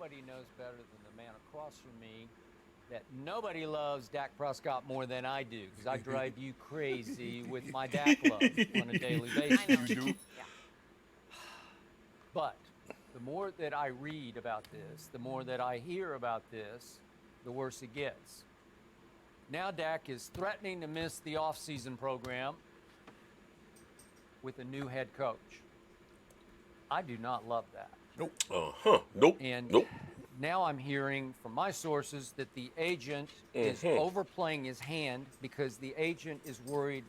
nobody knows better than the man across from me that nobody loves Dak Prescott more than I do, because I drive you crazy with my Dak love on a daily basis. I know you do. Yeah. But the more that I read about this, the more that I hear about this, the worse it gets. Now Dak is threatening to miss the offseason program with a new head coach. I do not love that. Nope. Nope. And Nope. now I'm hearing from my sources that the agent is overplaying his hand because the agent is worried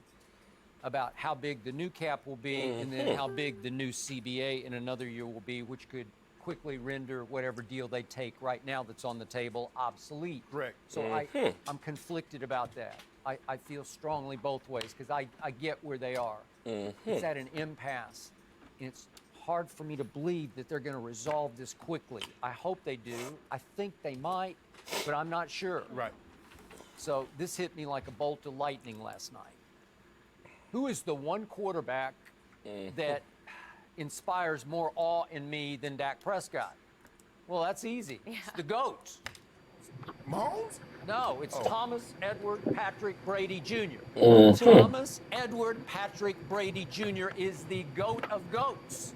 about how big the new cap will be and then how big the new CBA in another year will be, which could quickly render whatever deal they take right now that's on the table obsolete. Correct. So I'm conflicted about that. I feel strongly both ways because I get where they are. It's at an impasse. And it's hard for me to believe that they're going to resolve this quickly. I hope they do. I think they might, but I'm not sure. Right. So this hit me like a bolt of lightning last night. Who is the one quarterback that inspires more awe in me than Dak Prescott? Well, that's easy. Yeah. It's the GOAT. Mahomes? No, it's Thomas Edward Patrick Brady Jr. Mm-hmm. Thomas Edward Patrick Brady Jr. is the GOAT of GOATs.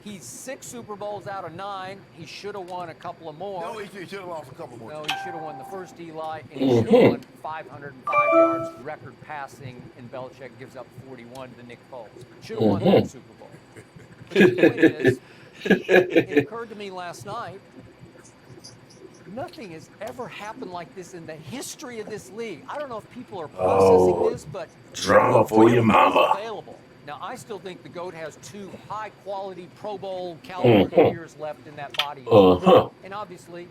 He's 6 Super Bowls out of 9. He should have won a couple of more. No, he should have lost a couple more. No, he should have won the first Eli, and he should have won 505 yards, record passing, and Belichick gives up 41 to Nick Foles. Should have won that Super Bowl. But the point is, it occurred to me last night, nothing has ever happened like this in the history of this league. I don't know if people are processing this, but Drama for your mama. available. Now, I still think the GOAT has 2 high-quality Pro Bowl caliber years left in that body. And obviously,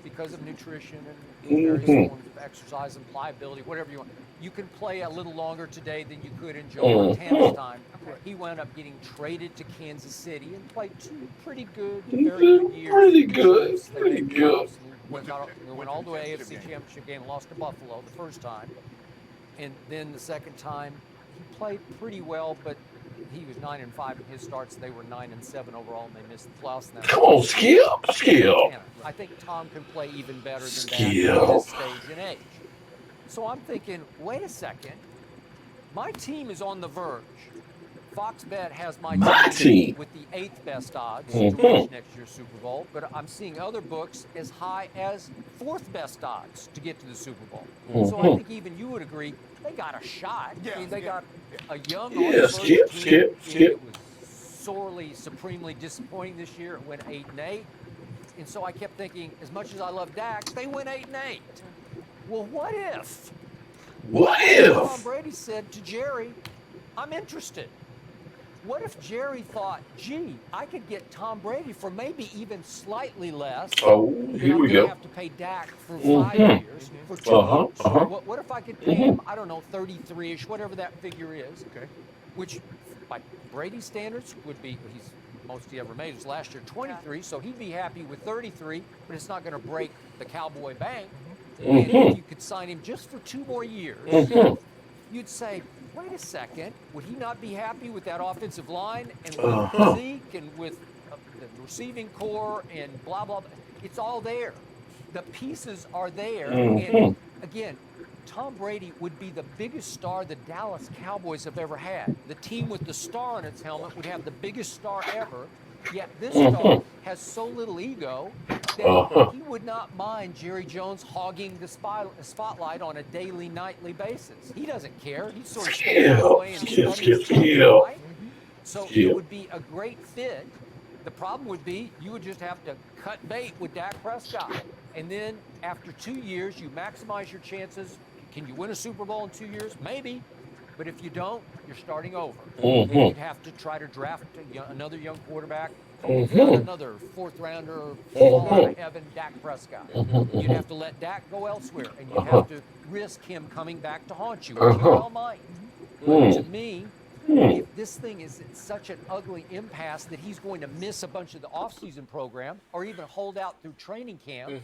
because of nutrition and various forms of exercise and pliability, whatever you want, you can play a little longer today than you could in Joe Montana's time. He wound up getting traded to Kansas City and played 2 pretty good, very good years. Pretty good. They Pretty made the good. playoffs and went all the way AFC Championship game, lost to Buffalo the first time. And then the second time, he played pretty well, but he was 9-5 in his starts. They were 9-7 overall, and they missed the playoffs. Come on, Skip. I think Tom can play even better than that Skip. at this stage and age. So I'm thinking, wait a second. My team is on the verge. Fox Bet has my team with the 8th best odds to reach next year's Super Bowl, but I'm seeing other books as high as 4th best odds to get to the Super Bowl. So I think even you would agree they got a shot. Yeah, I mean, they got a young Yeah, Skip. It was sorely, supremely disappointing this year. It went 8-8. And so I kept thinking, as much as I love Dak, they went 8-8. Well, what if? Tom Brady said to Jerry, I'm interested. What if Jerry thought, gee, I could get Tom Brady for maybe even slightly less. Oh, here we I'm go. gonna have to pay Dak for 5 years, for 2 years. What if I could pay him, I don't know, 33-ish, whatever that figure is, Okay. which by Brady standards would be, he's most he ever made was last year 23, so he'd be happy with 33, but it's not going to break the Cowboy bank. And if you could sign him just for 2 more years, you'd say, wait a second, would he not be happy with that offensive line and with Zeke and with the receiving core and blah, blah, blah? It's all there. The pieces are there. And again, Tom Brady would be the biggest star the Dallas Cowboys have ever had. The team with the star on its helmet would have the biggest star ever, yet this star has so little ego that he would not mind Jerry Jones hogging the spotlight on a daily, nightly basis. He doesn't care. He's sort of staying away and studying stuff, right? So it would be a great fit. The problem would be you would just have to cut bait with Dak Prescott. And then after 2 years, you maximize your chances. Can you win a Super Bowl in 2 years? Maybe. But if you don't, you're starting over. And you'd have to try to draft another young quarterback, another 4th rounder, fall out of heaven, Dak Prescott. You'd have to let Dak go elsewhere, and you'd have to risk him coming back to haunt you, which he well might. To me, if this thing is at such an ugly impasse that he's going to miss a bunch of the offseason program or even hold out through training camp,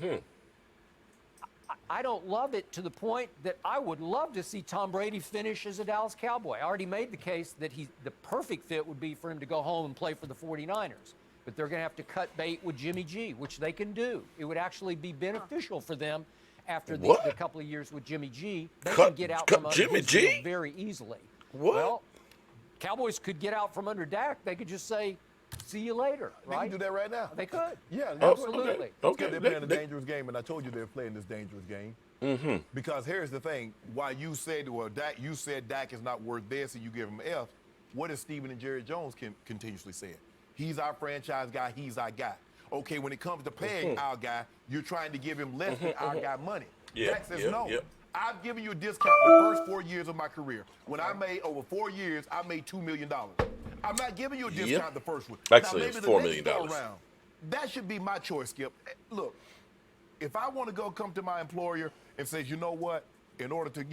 I don't love it to the point that I would love to see Tom Brady finish as a Dallas Cowboy. I already made the case that the perfect fit would be for him to go home and play for the 49ers. but they're going to have to cut bait with Jimmy G, which they can do. It would actually be beneficial for them after the couple of years with Jimmy G. They can get out from under Jimmy his heel G? very easily. What? Well, Cowboys could get out from under Dak. They could just say, see you later, They right? can do that right now. They could. Yeah, Absolutely. Okay. They're playing a dangerous game, and I told you they're playing this dangerous game. Mm-hmm. Because here's the thing: why you said, you said Dak is not worth this, and you give him F. What is Steven and Jerry Jones continuously saying? He's our franchise guy. He's our guy. Okay, when it comes to paying our guy, you're trying to give him less than our guy money. Dak says no. I've given you a discount the first 4 years of my career. When I made over 4 years, I made $2 million. I'm not giving you a discount the first one. Actually, now, it's maybe $4 the million. next go around, that should be my choice, Skip. Look, if I want to come to my employer and say, you know what, in order to,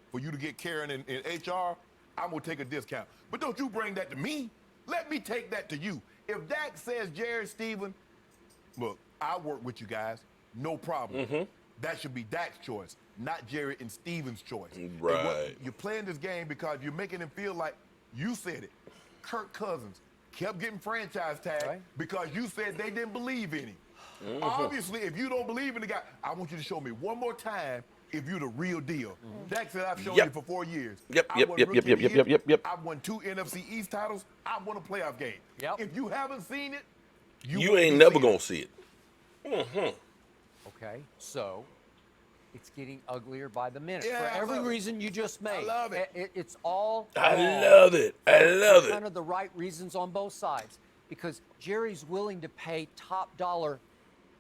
for you to get Karen in HR, I'm going to take a discount. But don't you bring that to me. Let me take that to you. If Dak says, Jared, Steven, look, I'll work with you guys. No problem. That should be Dak's choice, not Jared and Steven's choice. Right. You're playing this game because you're making him feel like, you said it, Kirk Cousins kept getting franchise tagged because you said they didn't believe in him. Obviously, if you don't believe in the guy, I want you to show me one more time if you're the real deal. Dak said, I've shown you for 4 years. I won 2 NFC East titles. I won a playoff game. If you haven't seen it, you ain't never going to see it. Okay, so it's getting uglier by the minute Yeah, for every reason you just made. I love it. It's all I wrong. love it. I love it. Kind of the right reasons on both sides, because Jerry's willing to pay top dollar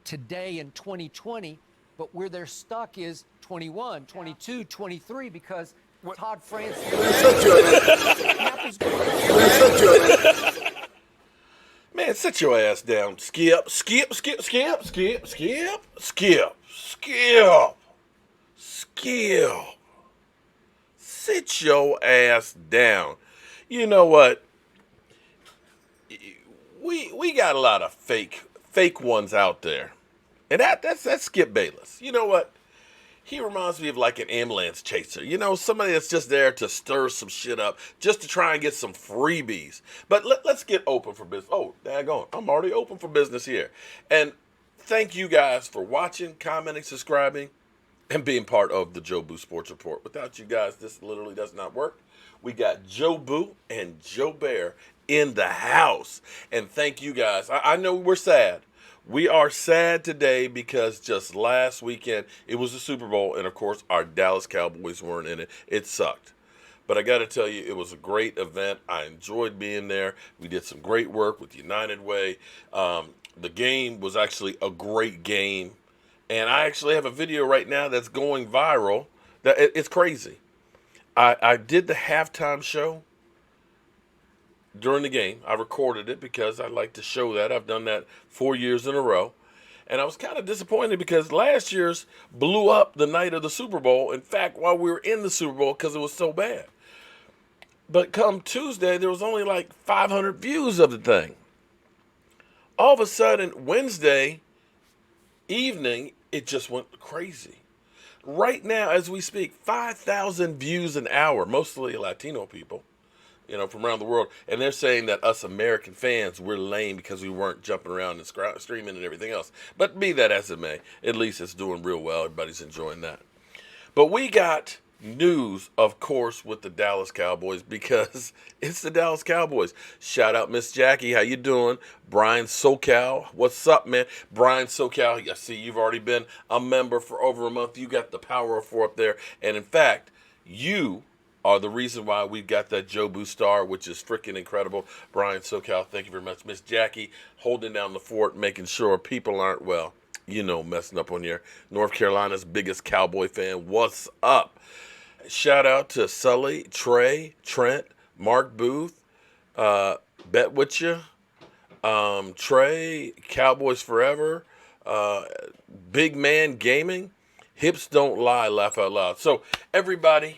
today in 2020, but where they're stuck is 21, 22, 23, because Todd France. Man, sit your ass down. Skip. Sit your ass down. You know what? We got a lot of fake ones out there. And that's Skip Bayless. You know what? He reminds me of like an ambulance chaser. Somebody that's just there to stir some shit up, just to try and get some freebies. But let's get open for business. Oh, daggone. I'm already open for business here. And thank you guys for watching, commenting, subscribing, and being part of the Joe Boo Sports Report. Without you guys, this literally does not work. We got Joe Boo and Joe Bear in the house. And thank you guys. I know we're sad. We are sad today because just last weekend, it was the Super Bowl, and of course, our Dallas Cowboys weren't in it. It sucked. But I got to tell you, it was a great event. I enjoyed being there. We did some great work with United Way. The game was actually a great game. And I actually have a video right now that's going viral. It's crazy. I did the halftime show during the game. I recorded it because I like to show that. I've done that 4 years in a row. And I was kind of disappointed because last year's blew up the night of the Super Bowl. In fact, while we were in the Super Bowl, because it was so bad. But come Tuesday, there was only like 500 views of the thing. All of a sudden, Wednesday evening, it just went crazy. Right now, as we speak, 5,000 views an hour, mostly Latino people. From around the world. And they're saying that us American fans, we're lame because we weren't jumping around and streaming and everything else. But be that as it may, at least it's doing real well. Everybody's enjoying that. But we got news, of course, with the Dallas Cowboys because it's the Dallas Cowboys. Shout out Miss Jackie. How you doing? Brian SoCal. What's up, man? Brian SoCal. I see you've already been a member for over a month. You got the power of 4 up there. And in fact, you are the reason why we got that Joe Boo star, which is freaking incredible. Brian SoCal, thank you very much. Miss Jackie, holding down the fort, making sure people aren't, messing up on your North Carolina's biggest Cowboy fan. What's up? Shout out to Sully, Trey, Trent, Mark Booth, Bet With You, Trey, Cowboys Forever, Big Man Gaming, Hips Don't Lie, Laugh Out Loud. So, everybody,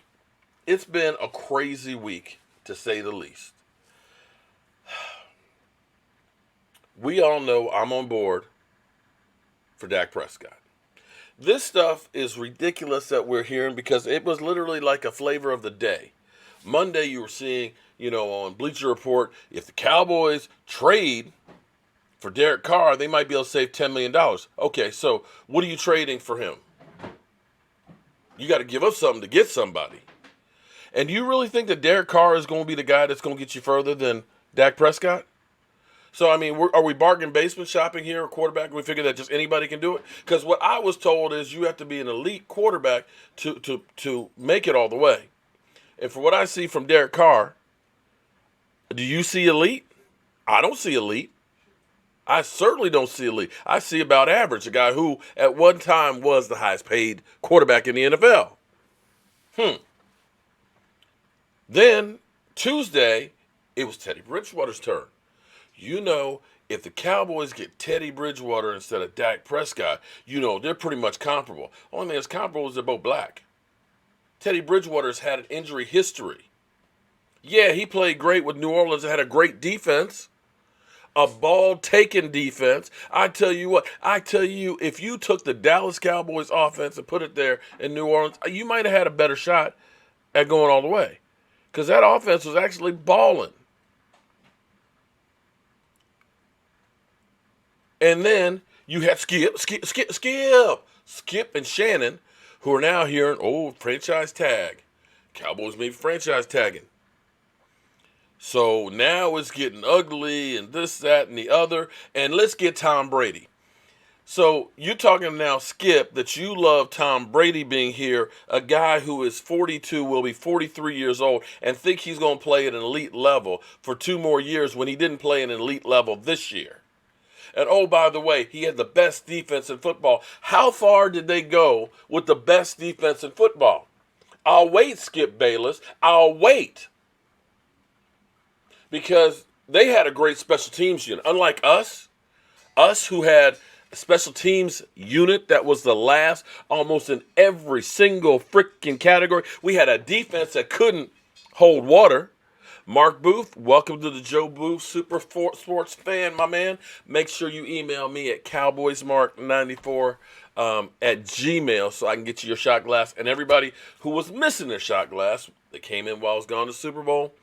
it's been a crazy week, to say the least. We all know I'm on board for Dak Prescott. This stuff is ridiculous that we're hearing because it was literally like a flavor of the day. Monday you were seeing, on Bleacher Report, if the Cowboys trade For Derek Carr, they might be able to save $10 million. Okay, so what are you trading for him? You got to give up something to get somebody. And do you really think that Derek Carr is going to be the guy that's going to get you further than Dak Prescott? So, I mean, are we bargain basement shopping here, a quarterback? We figure that just anybody can do it? Because what I was told is you have to be an elite quarterback to make it all the way. And for what I see from Derek Carr, do you see elite? I don't see elite. I certainly don't see elite. I see about average, a guy who at one time was the highest paid quarterback in the NFL. Then Tuesday, it was Teddy Bridgewater's turn. You know, if the Cowboys get Teddy Bridgewater instead of Dak Prescott, you know, they're pretty much comparable. Only thing that's comparable is they're both black. Teddy Bridgewater's had an injury history. Yeah, he played great with New Orleans and had a great defense. A ball-taking defense. I tell you, if you took the Dallas Cowboys offense and put it there in New Orleans, you might have had a better shot at going all the way. Because that offense was actually balling. And then you had Skip and Shannon, who are now hearing, franchise tag. Cowboys may be franchise tagging. So now it's getting ugly and this, that, and the other. And let's get Tom Brady. So you're talking now, Skip, that you love Tom Brady being here, a guy who is 42, will be 43 years old, and think he's going to play at an elite level for 2 more years when he didn't play at an elite level this year. And oh, by the way, he had the best defense in football. How far did they go with the best defense in football? I'll wait, Skip Bayless. I'll wait. Because they had a great special teams unit. Unlike us who had a special teams unit that was the last almost in every single freaking category. We had a defense that couldn't hold water. Mark Booth, welcome to the Joe Booth Super Sports Fan, my man. Make sure you email me at cowboysmark94 at Gmail so I can get you your shot glass. And everybody who was missing their shot glass, they came in while I was gone to Super Bowl.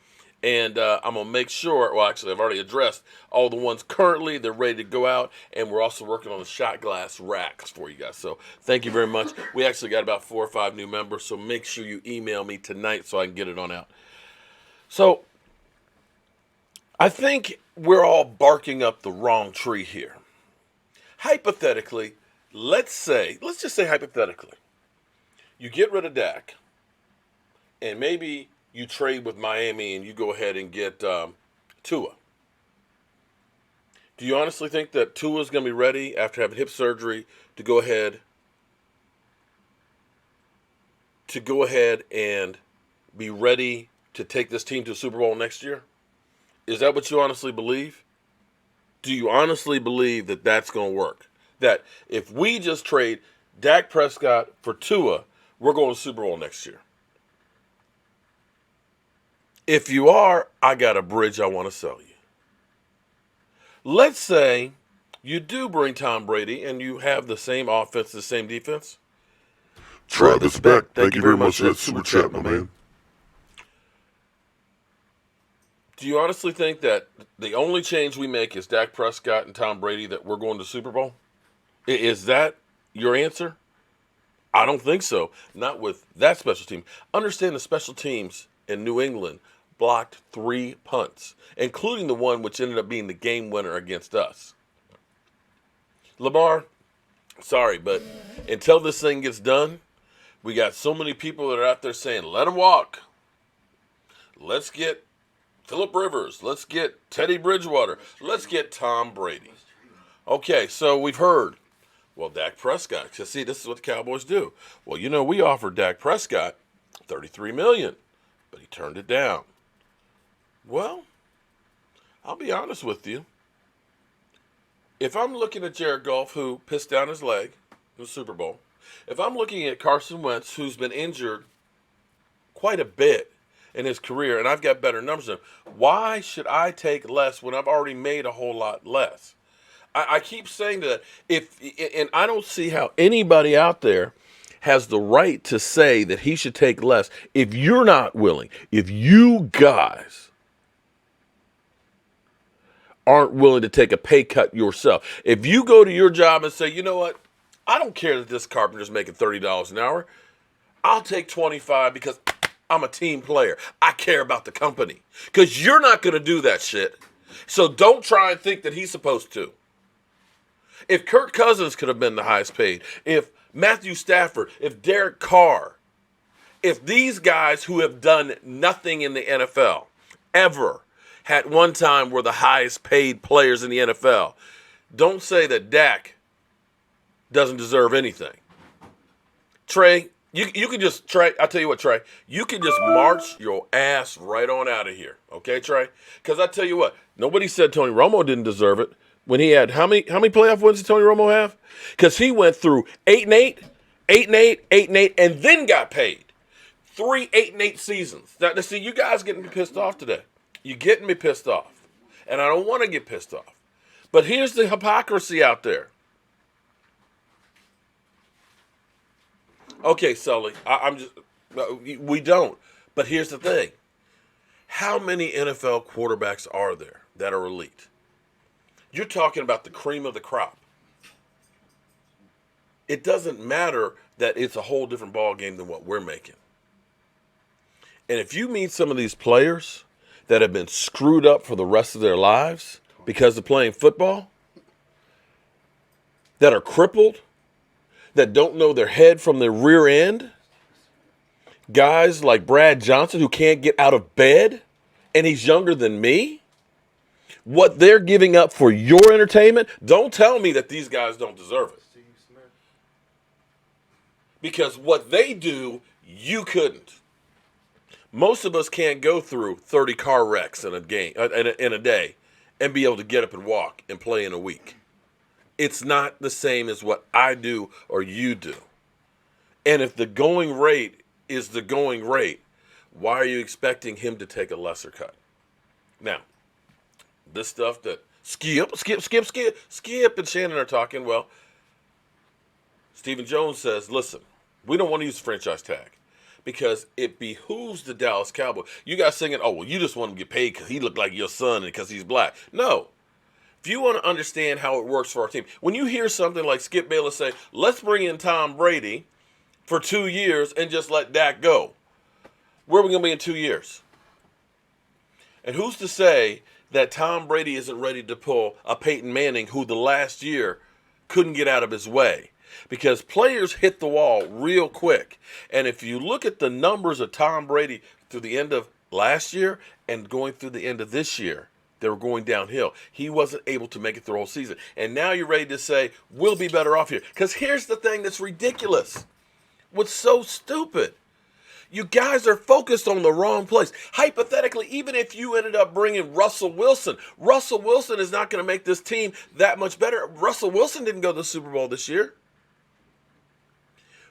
And I'm going to make sure, well, actually, I've already addressed all the ones currently. They're ready to go out. And we're also working on the shot glass racks for you guys. So thank you very much. We actually got about 4 or 5 new members. So make sure you email me tonight so I can get it on out. So I think we're all barking up the wrong tree here. Hypothetically, let's just say hypothetically, you get rid of Dak, and maybe you trade with Miami and you go ahead and get Tua. Do you honestly think that Tua is going to be ready after having hip surgery to go ahead and be ready to take this team to the Super Bowl next year? Is that what you honestly believe? Do you honestly believe that that's going to work? That if we just trade Dak Prescott for Tua, we're going to the Super Bowl next year? If you are, I got a bridge I want to sell you. Let's say you do bring Tom Brady and you have the same offense, the same defense. Travis Beck, thank you very much for that super chat, my man. Do you honestly think that the only change we make is Dak Prescott and Tom Brady, that we're going to Super Bowl? Is that your answer? I don't think so. Not with that special team. Understand the special teams in New England blocked 3 punts, including the one which ended up being the game winner against us. Lamar, sorry, but until this thing gets done, we got so many people that are out there saying, let him walk. Let's get Phillip Rivers. Let's get Teddy Bridgewater. Let's get Tom Brady. Okay, so we've heard, well, Dak Prescott. Because, see, this is what the Cowboys do. Well, you know, we offered Dak Prescott $33 million, but he turned it down. Well, I'll be honest with you. If I'm looking at Jared Goff, who pissed down his leg in the Super Bowl, if I'm looking at Carson Wentz, who's been injured quite a bit in his career, and I've got better numbers than him, why should I take less when I've already made a whole lot less? I keep saying that, and I don't see how anybody out there has the right to say that he should take less if you're not willing, if you guys aren't willing to take a pay cut yourself. If you go to your job and say, you know what, I don't care that this carpenter's making $30 an hour. I'll take 25 because I'm a team player. I care about the company. Because you're not going to do that shit. So don't try and think that he's supposed to. If Kirk Cousins could have been the highest paid, if Matthew Stafford, if Derek Carr, if these guys who have done nothing in the NFL ever at one time were the highest paid players in the NFL, don't say that Dak doesn't deserve anything. Trey, you can just, Trey, I'll tell you what, Trey, you can just march your ass right on out of here. Okay, Trey? Because I tell you what, nobody said Tony Romo didn't deserve it when he had, how many playoff wins did Tony Romo have? Because he went through 8-8, 8-8, 8-8, and then got paid. 3 8-8 seasons. Now, see, you guys getting me pissed off today. You're getting me pissed off. And I don't want to get pissed off. But here's the hypocrisy out there. Okay, Sully, we don't. But here's the thing. How many NFL quarterbacks are there that are elite? You're talking about the cream of the crop. It doesn't matter that it's a whole different ball game than what we're making. And if you meet some of these players that have been screwed up for the rest of their lives because of playing football, that are crippled, that don't know their head from their rear end, guys like Brad Johnson who can't get out of bed, and he's younger than me, what they're giving up for your entertainment, don't tell me that these guys don't deserve it. Because what they do, you couldn't. Most of us can't go through 30 car wrecks in a game in a day and be able to get up and walk and play in a week. It's not the same as what I do or you do. And if the going rate is the going rate, why are you expecting him to take a lesser cut? Now, this stuff that Skip and Shannon are talking, well, Stephen Jones says, listen, we don't want to use the franchise tag because it behooves the Dallas Cowboys. You guys singing, oh, well, you just want him to get paid because he looked like your son and because he's black. No. If you want to understand how it works for our team, when you hear something like Skip Bayless say, let's bring in Tom Brady for 2 years and just let Dak go, where are we going to be in 2 years? And who's to say that Tom Brady isn't ready to pull a Peyton Manning who the last year couldn't get out of his way? Because players hit the wall real quick. And if you look at the numbers of Tom Brady through the end of last year and going through the end of this year, they were going downhill. He wasn't able to make it through the whole season. And now you're ready to say, we'll be better off here. Because here's the thing that's ridiculous. What's so stupid? You guys are focused on the wrong place. Hypothetically, even if you ended up bringing Russell Wilson is not going to make this team that much better. Russell Wilson didn't go to the Super Bowl this year.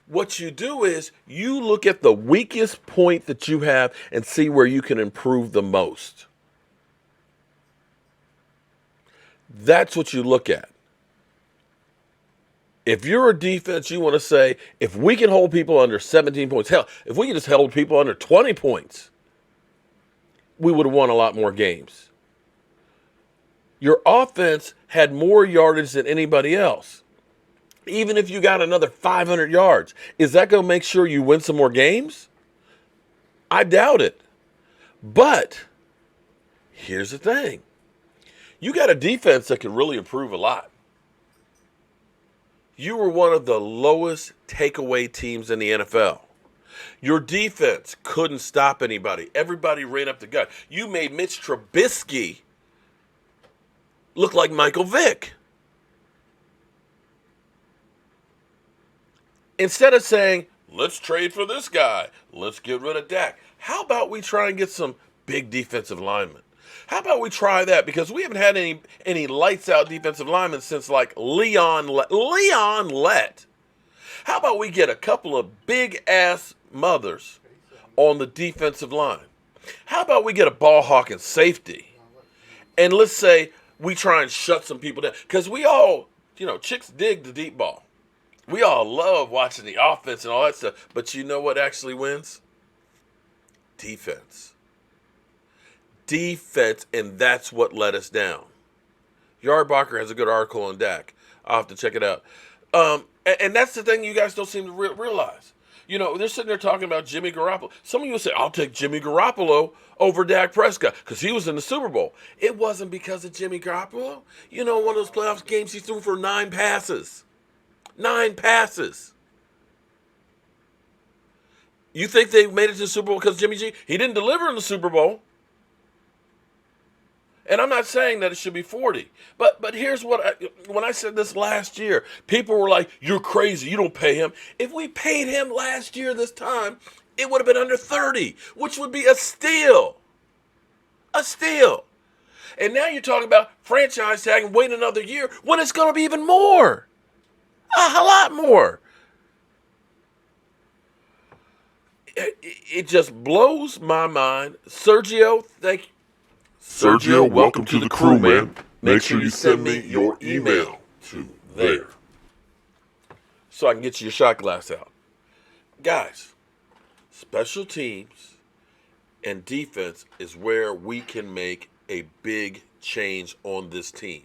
What you do is you look at the weakest point that you have and see where you can improve the most. That's what you look at. If you're a defense, you want to say, if we can hold people under 17 points, hell, if we can just hold people under 20 points, we would have won a lot more games. Your offense had more yardage than anybody else. Even if you got another 500 yards, is that going to make sure you win some more games? I doubt it. But here's the thing. You got a defense that can really improve a lot. You were one of the lowest takeaway teams in the NFL. Your defense couldn't stop anybody. Everybody ran up the gut. You made Mitch Trubisky look like Michael Vick. Instead of saying, let's trade for this guy, let's get rid of Dak, how about we try and get some big defensive linemen? How about we try that? Because we haven't had any lights-out defensive linemen since, like, Leon Lett. How about we get a couple of big-ass mothers on the defensive line? How about we get a ball-hawking safety? And let's say we try and shut some people down. Because we all, chicks dig the deep ball. We all love watching the offense and all that stuff. But you know what actually wins? Defense. Defense, and that's what let us down. Yardbacher has a good article on Dak. I'll have to check it out. And that's the thing you guys don't seem to realize. They're sitting there talking about Jimmy Garoppolo. Some of you will say, I'll take Jimmy Garoppolo over Dak Prescott because he was in the Super Bowl. It wasn't because of Jimmy Garoppolo. One of those playoff games he threw for 9 passes. 9 passes. You think they made it to the Super Bowl because Jimmy G? He didn't deliver in the Super Bowl. And I'm not saying that it should be 40. But here's when I said this last year, people were like, you're crazy. You don't pay him. If we paid him last year this time, it would have been under 30, which would be a steal. A steal. And now you're talking about franchise tag and wait another year when it's going to be even more. A lot more. It just blows my mind. Sergio, thank you. Sergio, welcome to the crew, man. Make sure you send me your email to there. So I can get you your shot glass out. Guys, special teams and defense is where we can make a big change on this team.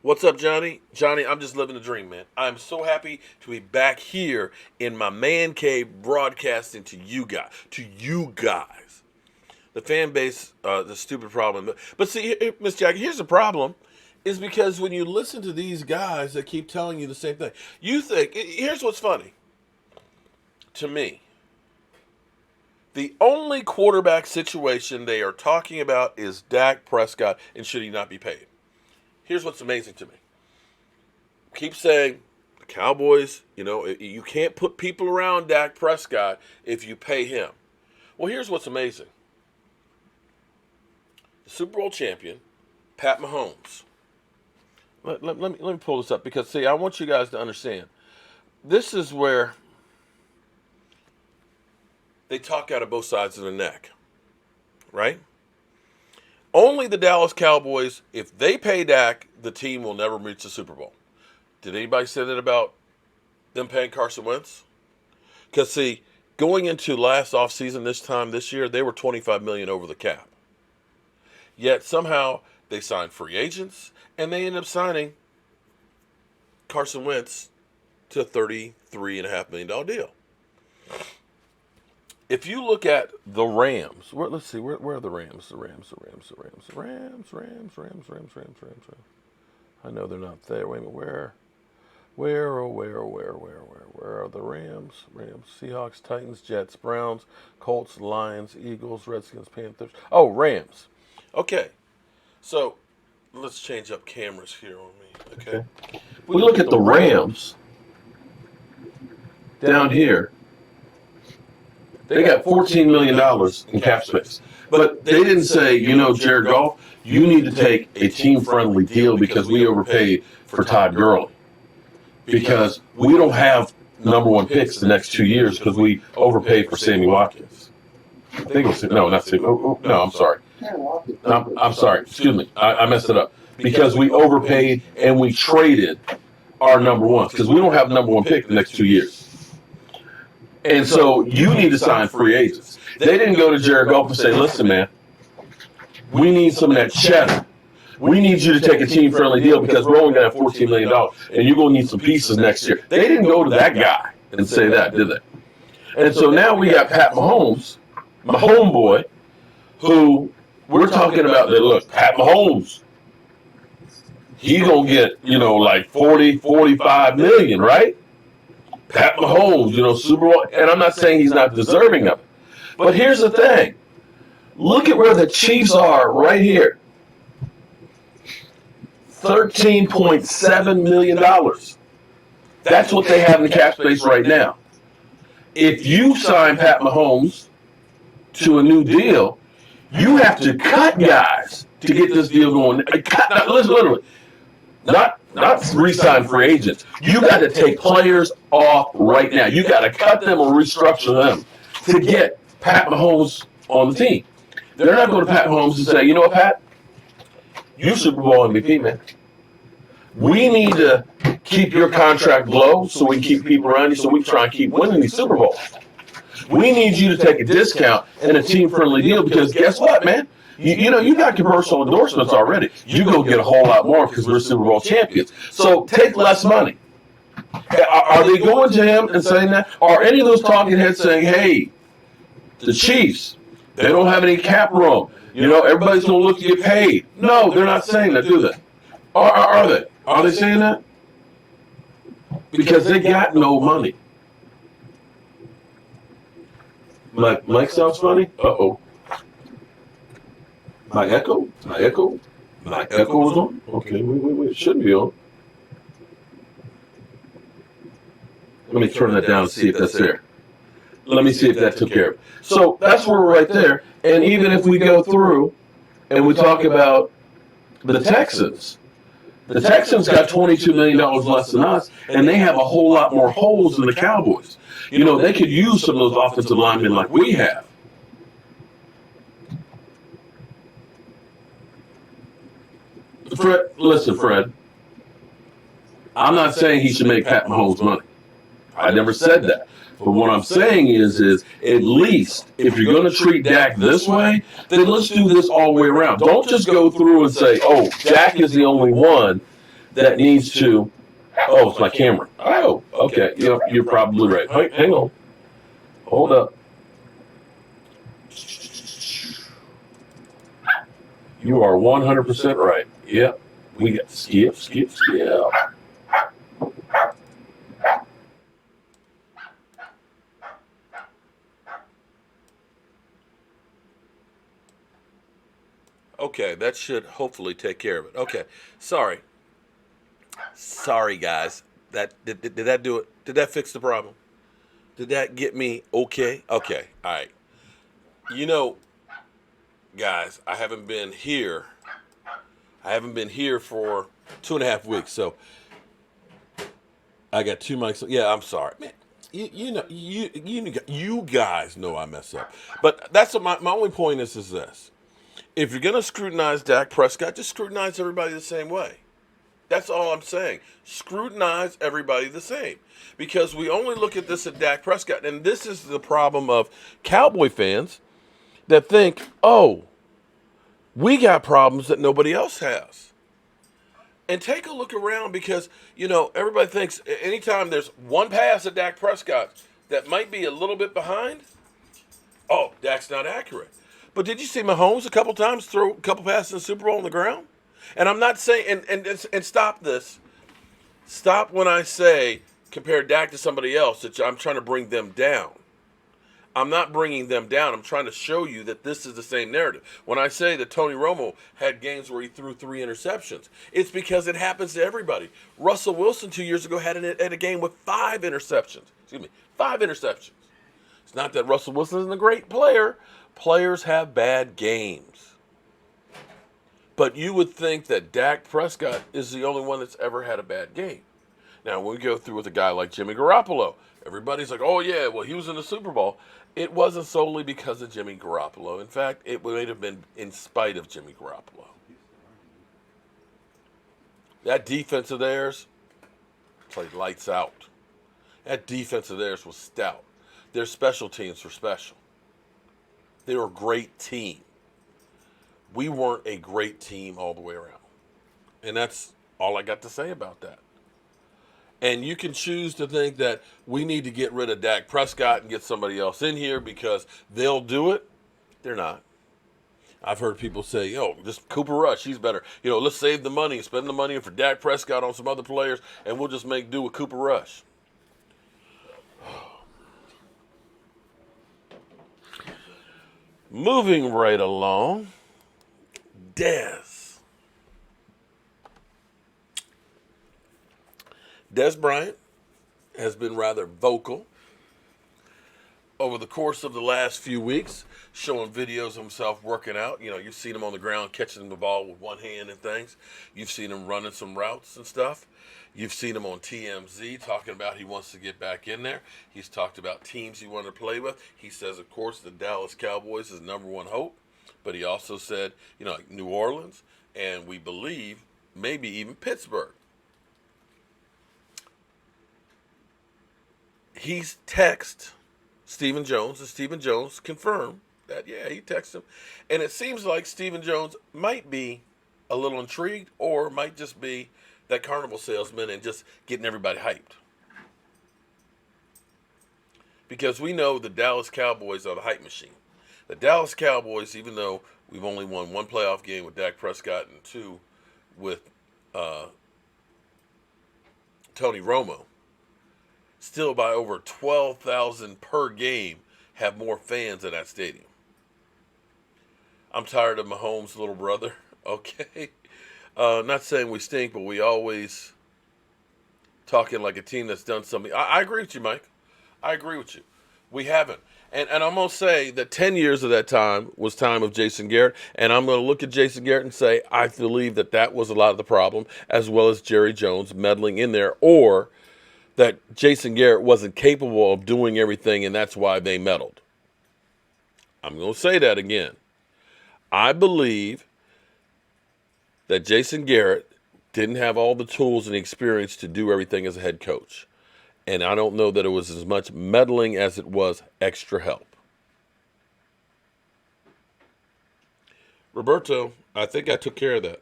What's up, Johnny? Johnny, I'm just living the dream, man. I'm so happy to be back here in my man cave broadcasting to you guys. The fan base, the stupid problem. But see, Miss Jackie, here's the problem. Is because when you listen to these guys that keep telling you the same thing, you think, here's what's funny. To me, the only quarterback situation they are talking about is Dak Prescott and should he not be paid. Here's what's amazing to me. Keep saying the Cowboys, you can't put people around Dak Prescott if you pay him. Well, here's what's amazing. The Super Bowl champion, Pat Mahomes. Let me pull this up because, see, I want you guys to understand. This is where they talk out of both sides of the neck, right? Only the Dallas Cowboys, if they pay Dak, the team will never reach the Super Bowl. Did anybody say that about them paying Carson Wentz? Because, see, going into last offseason this year, they were $25 million over the cap. Yet somehow they signed free agents, and they ended up signing Carson Wentz to a $33.5 million deal. If you look at the Rams, let's see, where are the Rams? The Rams. I know they're not there. Wait a minute, where are the Rams? Seahawks, Titans, Jets, Browns, Colts, Lions, Eagles, Redskins, Panthers. Oh, Rams. Okay, so let's change up cameras here on me. Okay, we look at the Rams down here. They got $14 million in cap space. But they didn't say, Jared Goff, you need to take a team-friendly deal because we overpaid for Todd Gurley. Because we don't have number 1 picks the next 2 years because we overpaid for Sammy Watkins. I think it was, no, not Sammy. No, I'm sorry. I'm sorry. Excuse me. I messed it up. Because we overpaid and we traded our number 1s because we don't have number 1 pick the next 2 years. And so you need to sign free agents. They didn't go to Jared Goff and say, listen, man, we need some of that cheddar. We need you to take a team-friendly deal because we're only going to have $14 million, and you're going to need some pieces next year. They didn't go to that guy and say that, did they? And so now we got Pat Mahomes, my homeboy, who we're talking about that, look, Pat Mahomes, he's going to get, like 40, 45 million, right? Pat Mahomes, Super Bowl, and I'm not saying he's not deserving of it. But here's the thing. Look at where the Chiefs are right here. $13.7 million. That's what they have in the cap space right now. If you sign Pat Mahomes to a new deal, you have to cut guys to get this deal going. Literally. Not re-sign free agents. You got to take players off right now. You got to cut them or restructure them to get Pat Mahomes on the team. They're not going to Pat Mahomes and say, you know what, Pat? You Super Bowl MVP, man. We need to keep your contract low so we can keep people around you so we can try and keep winning these Super Bowls. We need you to take a discount and a team-friendly deal because guess what, man? You got commercial endorsements already. You go get a whole lot more because we're Super Bowl champions. So take less money. Are they going to him and saying that? Are any of those talking heads saying, hey, the Chiefs, they don't have any cap room. Everybody's going to look to get paid. No, they're not saying that, do they? Are they? Are they saying that? Because they got no money. Mike sounds funny? Uh-oh. My echo is on? Okay, wait. It shouldn't be on. Let me turn that down and see if that's there. Let me see if that took care of it. So that's where we're right there. And even if we go through and we talk about the Texans got $22 million less than us, and they have a whole lot more holes than the Cowboys. They could use some of those offensive linemen like we have. Fred, I'm not saying he should make Pat Mahomes money. I never said that. But what I'm saying is at least if you're going to treat Dak this way, then let's do this all the way around. Don't just go through and say, oh, Dak is the only one that needs to. Oh, it's my camera. Oh, okay. You're probably right. Hang on. Hold up. You are 100% right. Yep. We got skip. Okay, that should hopefully take care of it. Okay, sorry, guys. Did that do it? Did that fix the problem? Did that get me okay? Okay, all right. Guys, I haven't been here for 2.5 weeks, so I got 2 mics. Yeah, I'm sorry, man. You guys know I mess up, but that's what my only point is this. If you're going to scrutinize Dak Prescott, just scrutinize everybody the same way. That's all I'm saying. Scrutinize everybody the same. Because we only look at this at Dak Prescott. And this is the problem of Cowboy fans that think, oh, we got problems that nobody else has. And take a look around because, everybody thinks anytime there's one pass at Dak Prescott that might be a little bit behind, oh, Dak's not accurate. But did you see Mahomes a couple times throw a couple passes in the Super Bowl on the ground? And I'm not saying, and stop this. Stop when I say compare Dak to somebody else that I'm trying to bring them down. I'm not bringing them down. I'm trying to show you that this is the same narrative. When I say that Tony Romo had games where he threw 3 interceptions, it's because it happens to everybody. Russell Wilson 2 years ago had a game with 5 interceptions. 5 interceptions. It's not that Russell Wilson isn't a great player. Players have bad games. But you would think that Dak Prescott is the only one that's ever had a bad game. Now, when we go through with a guy like Jimmy Garoppolo, everybody's like, oh, yeah, well, he was in the Super Bowl. It wasn't solely because of Jimmy Garoppolo. In fact, it might have been in spite of Jimmy Garoppolo. That defense of theirs played lights out. That defense of theirs was stout. Their special teams were special. They were a great team. We weren't a great team all the way around. And that's all I got to say about that. And you can choose to think that we need to get rid of Dak Prescott and get somebody else in here because they'll do it. They're not. I've heard people say, just Cooper Rush, he's better. Let's save the money, spend the money for Dak Prescott on some other players, and we'll just make do with Cooper Rush. Moving right along, Dez Bryant has been rather vocal over the course of the last few weeks, showing videos of himself working out. You've seen him on the ground catching the ball with one hand and things. You've seen him running some routes and stuff. You've seen him on TMZ talking about he wants to get back in there. He's talked about teams he wanted to play with. He says, of course, the Dallas Cowboys is number one hope. But he also said, like New Orleans, and we believe maybe even Pittsburgh. He's texted Stephen Jones, and Stephen Jones confirmed that, yeah, he texted him. And it seems like Stephen Jones might be a little intrigued or might just be that carnival salesman and just getting everybody hyped. Because we know the Dallas Cowboys are the hype machine. The Dallas Cowboys, even though we've only won one playoff game with Dak Prescott and two with Tony Romo, still by over 12,000 per game have more fans in that stadium. I'm tired of Mahomes' little brother, okay? Not saying we stink, but we always talking like a team that's done something. I agree with you, Mike. I agree with you. We haven't. And I'm going to say that 10 years of that time was time of Jason Garrett. And I'm going to look at Jason Garrett and say, I believe that was a lot of the problem, as well as Jerry Jones meddling in there, or that Jason Garrett wasn't capable of doing everything, and that's why they meddled. I'm going to say that again. I believe that Jason Garrett didn't have all the tools and experience to do everything as a head coach. And I don't know that it was as much meddling as it was extra help. Roberto, I think I took care of that.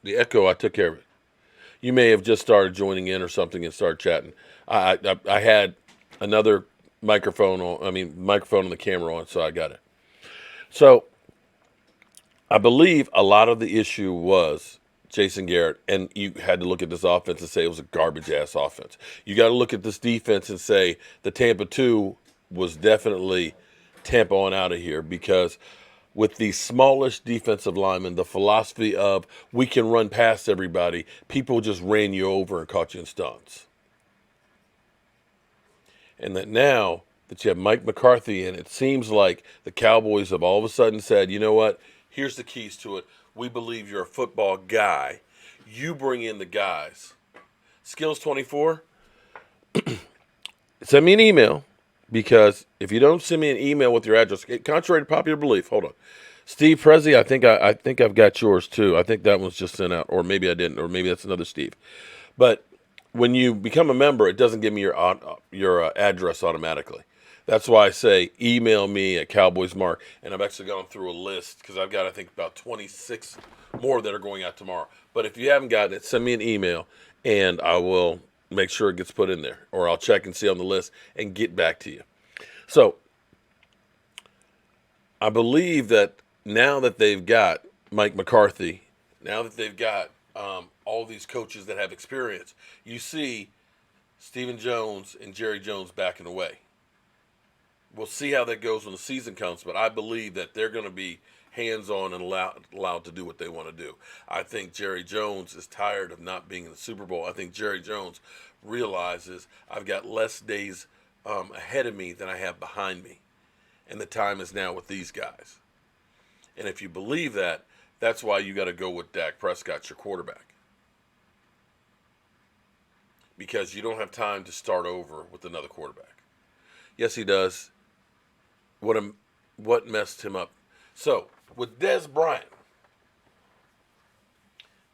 The echo, I took care of it. You may have just started joining in or something and started chatting. I had another microphone on the camera on, so I got it. So I believe a lot of the issue was Jason Garrett, and you had to look at this offense and say it was a garbage-ass offense. You got to look at this defense and say the Tampa 2 was definitely Tampa on out of here, because with the smallish defensive linemen, the philosophy of we can run past everybody, people just ran you over and caught you in stunts. And that now that you have Mike McCarthy in, it seems like the Cowboys have all of a sudden said, you know what, here's the keys to it. We believe you're a football guy. You bring in the guys. Skills 24, send me an email, because if you don't send me an email with your address, contrary to popular belief, hold on. Steve Prezi, I think I've got yours too. I think that one's just sent out, or maybe I didn't, or maybe that's another Steve. But when you become a member, it doesn't give me your address automatically. That's why I say email me at Cowboys Mark, and I've actually gone through a list because I've got, I think, about 26 more that are going out tomorrow. But if you haven't gotten it, send me an email, and I will make sure it gets put in there, or I'll check and see on the list and get back to you. So I believe that now that they've got Mike McCarthy, now that they've got all these coaches that have experience, you see Stephen Jones and Jerry Jones backing away. We'll see how that goes when the season comes, but I believe that they're going to be hands-on and allowed to do what they want to do. I think Jerry Jones is tired of not being in the Super Bowl. I think Jerry Jones realizes I've got less days ahead of me than I have behind me, and the time is now with these guys. And if you believe that, that's why you got to go with Dak Prescott, your quarterback, because you don't have time to start over with another quarterback. Yes, he does. What messed him up? So, with Dez Bryant,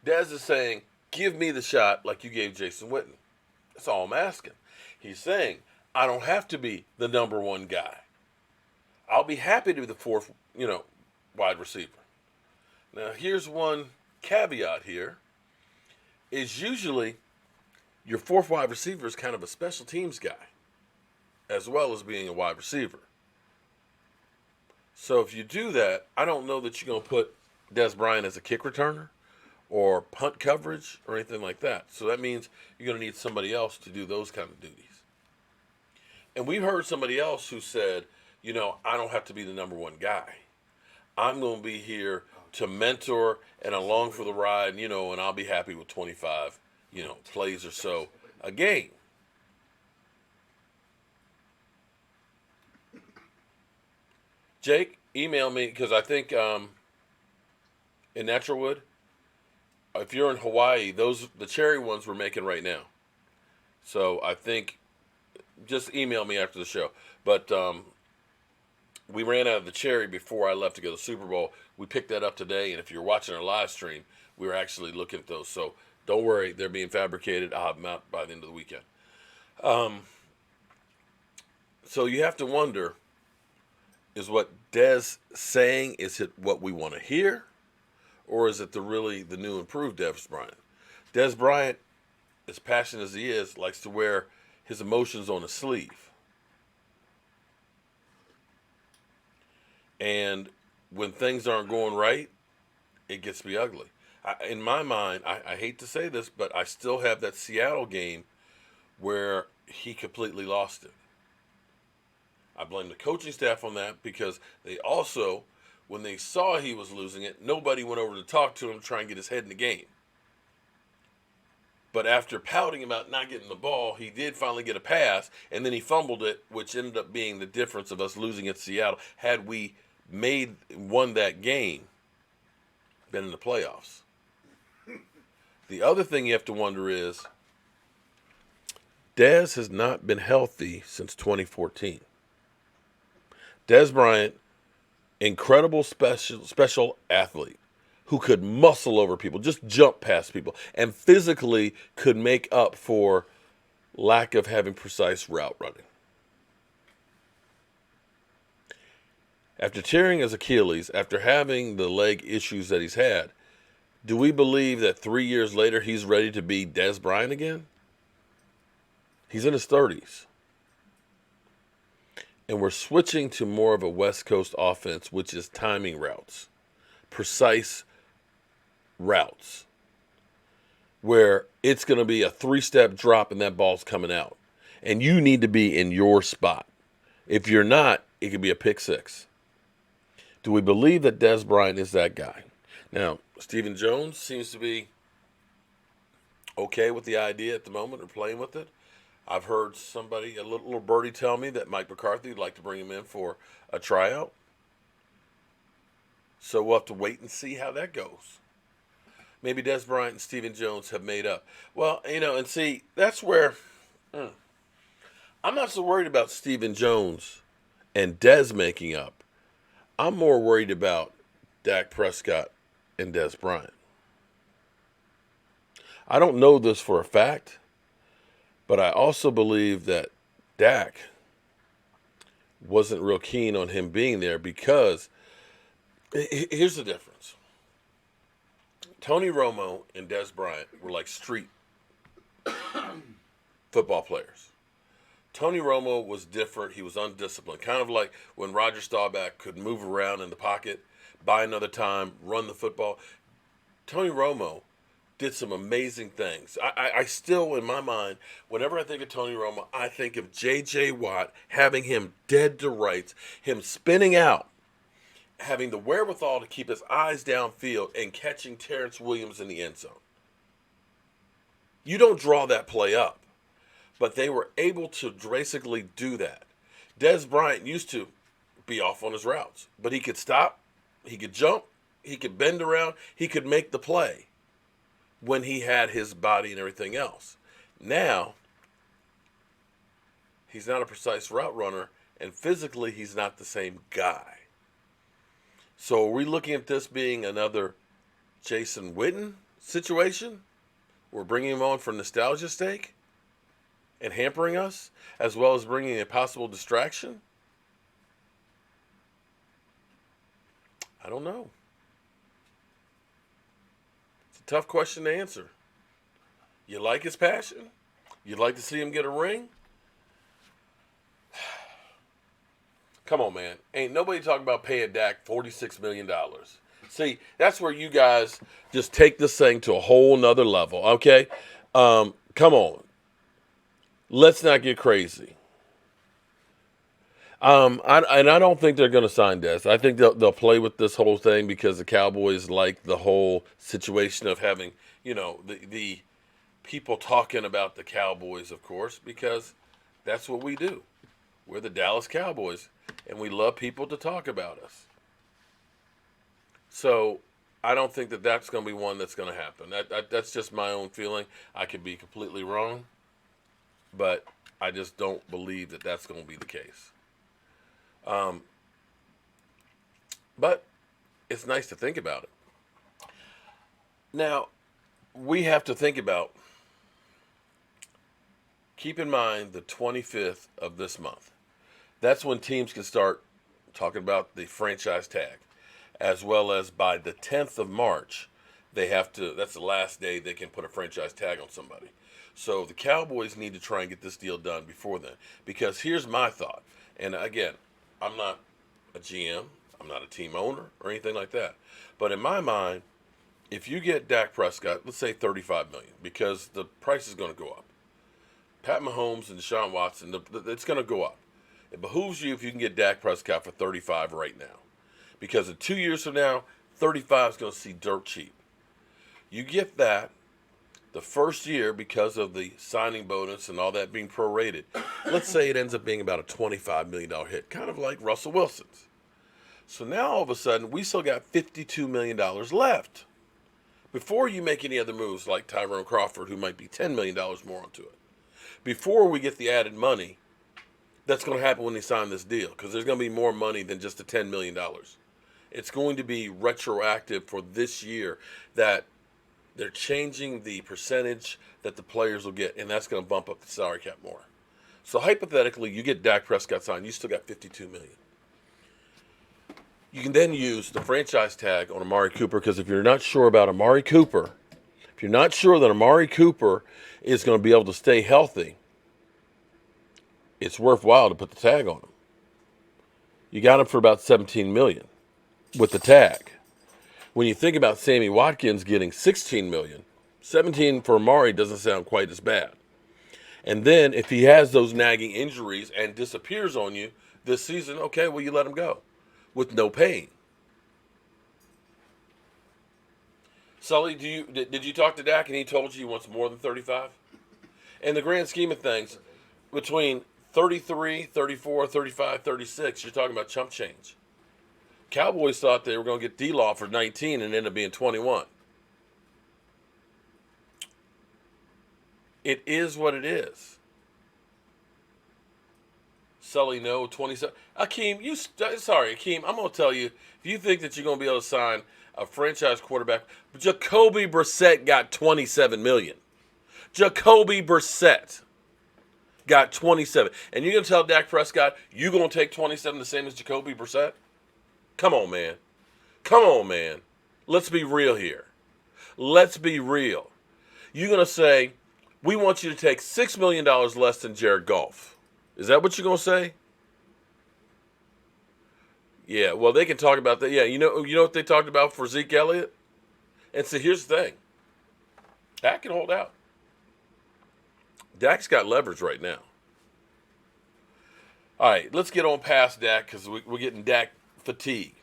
Dez is saying, give me the shot like you gave Jason Witten. That's all I'm asking. He's saying, I don't have to be the number one guy. I'll be happy to be the fourth, wide receiver. Now, here's one caveat here, is usually your fourth wide receiver is kind of a special teams guy, as well as being a wide receiver. So if you do that, I don't know that you're going to put Dez Bryant as a kick returner or punt coverage or anything like that. So that means you're going to need somebody else to do those kind of duties. And we've heard somebody else who said, I don't have to be the number one guy. I'm going to be here to mentor and along for the ride, and I'll be happy with 25, plays or so a game. Jake, email me, because I think in Naturalwood, if you're in Hawaii, the cherry ones we're making right now. So I think just email me after the show. But we ran out of the cherry before I left to go to the Super Bowl. We picked that up today, and if you're watching our live stream, we were actually looking at those. So don't worry, they're being fabricated. I'll have them out by the end of the weekend. So you have to wonder, is what Dez saying, is it what we want to hear? Or is it the new improved Dez Bryant? Dez Bryant, as passionate as he is, likes to wear his emotions on his sleeve. And when things aren't going right, it gets to be ugly. In my mind, I hate to say this, but I still have that Seattle game where he completely lost it. I blame the coaching staff on that because they also, when they saw he was losing it, nobody went over to talk to him to try and get his head in the game. But after pouting about not getting the ball, he did finally get a pass, and then he fumbled it, which ended up being the difference of us losing at Seattle. Had we won that game, been in the playoffs. The other thing you have to wonder is, Dez has not been healthy since 2014. Dez Bryant, incredible special athlete who could muscle over people, just jump past people, and physically could make up for lack of having precise route running. After tearing his Achilles, after having the leg issues that he's had, do we believe that 3 years later he's ready to be Dez Bryant again? He's in his 30s. And we're switching to more of a West Coast offense, which is timing routes, precise routes, where it's going to be a 3-step drop and that ball's coming out. And you need to be in your spot. If you're not, it could be a pick six. Do we believe that Dez Bryant is that guy? Now, Stephen Jones seems to be okay with the idea at the moment or playing with it. I've heard somebody, a little birdie, tell me that Mike McCarthy would like to bring him in for a tryout. So we'll have to wait and see how that goes. Maybe Dez Bryant and Stephen Jones have made up. Well, and see, that's where I'm not so worried about Stephen Jones and Dez making up. I'm more worried about Dak Prescott and Dez Bryant. I don't know this for a fact, but I also believe that Dak wasn't real keen on him being there because here's the difference. Tony Romo and Dez Bryant were like street football players. Tony Romo was different. He was undisciplined. Kind of like when Roger Staubach could move around in the pocket, buy another time, run the football. Tony Romo did some amazing things. I still, in my mind, whenever I think of Tony Romo, I think of J.J. Watt, having him dead to rights, him spinning out, having the wherewithal to keep his eyes downfield and catching Terrence Williams in the end zone. You don't draw that play up, but they were able to basically do that. Dez Bryant used to be off on his routes, but he could stop, he could jump, he could bend around, he could make the play when he had his body and everything else. Now, he's not a precise route runner, and physically he's not the same guy. So are we looking at this being another Jason Witten situation? We're bringing him on for nostalgia's sake and hampering us, as well as bringing a possible distraction? I don't know. It's a tough question to answer. You like his passion? You'd like to see him get a ring? Come on, man. Ain't nobody talking about paying Dak $46 million. See, that's where you guys just take this thing to a whole nother level, okay? Come on. Let's not get crazy. I don't think they're going to sign Dez. I think they'll play with this whole thing because the Cowboys like the whole situation of having, the people talking about the Cowboys, of course, because that's what we do. We're the Dallas Cowboys, and we love people to talk about us. So I don't think that that's going to be one that's going to happen. That's just my own feeling. I could be completely wrong, but I just don't believe that that's going to be the case. But it's nice to think about it. Now, we have to think about, keep in mind the 25th of this month. that's when teams can start talking about the franchise tag, as well as by the 10th of March, they have to. That's the last day they can put a franchise tag on somebody. So the Cowboys need to try and get this deal done before then. Because here's my thought, and again, I'm not a GM, I'm not a team owner or anything like that, but in my mind, if you get Dak Prescott, let's say $35 million, because the price is going to go up. Pat Mahomes and Deshaun Watson, it's going to go up. It behooves you if you can get Dak Prescott for 35 right now, because in 2 years from now, 35 is going to see dirt cheap. You get that the first year because of the signing bonus and all that being prorated. Let's say it ends up being about a $25 million hit, kind of like Russell Wilson's. So now all of a sudden, we still got $52 million left before you make any other moves like Tyrone Crawford, who might be $10 million more onto it. Before we get the added money, that's going to happen when they sign this deal, because there's going to be more money than just the $10 million. It's going to be retroactive for this year that they're changing the percentage that the players will get, and that's going to bump up the salary cap more. So hypothetically, you get Dak Prescott signed, you still got $52 million. You can then use the franchise tag on Amari Cooper, because if you're not sure about Amari Cooper, if you're not sure that Amari Cooper is going to be able to stay healthy, it's worthwhile to put the tag on him. You got him for about $17 million with the tag. When you think about Sammy Watkins getting $16 million, 17 for Amari doesn't sound quite as bad. And then if he has those nagging injuries and disappears on you this season, okay, well, you let him go with no pain. Sully, did you talk to Dak and he told you he wants more than 35? In the grand scheme of things, between 33, 34, 35, 36, you're talking about chump change. Cowboys thought they were going to get D-Law for 19 and ended up being 21. It is what it is. Sully, no, 27. Akeem, Akeem, I'm going to tell you, if you think that you're going to be able to sign a franchise quarterback, Jacoby Brissett got $27 million. Jacoby Brissett got 27. And you're going to tell Dak Prescott you're going to take 27 the same as Jacoby Brissett? Come on, man. Come on, man. Let's be real here. Let's be real. You're going to say, we want you to take $6 million less than Jared Goff. Is that what you're going to say? Yeah, well, they can talk about that. Yeah, you know what they talked about for Zeke Elliott? And so here's the thing. Dak can hold out. Dak's got leverage right now. All right, let's get on past Dak, because we're getting Dak fatigue.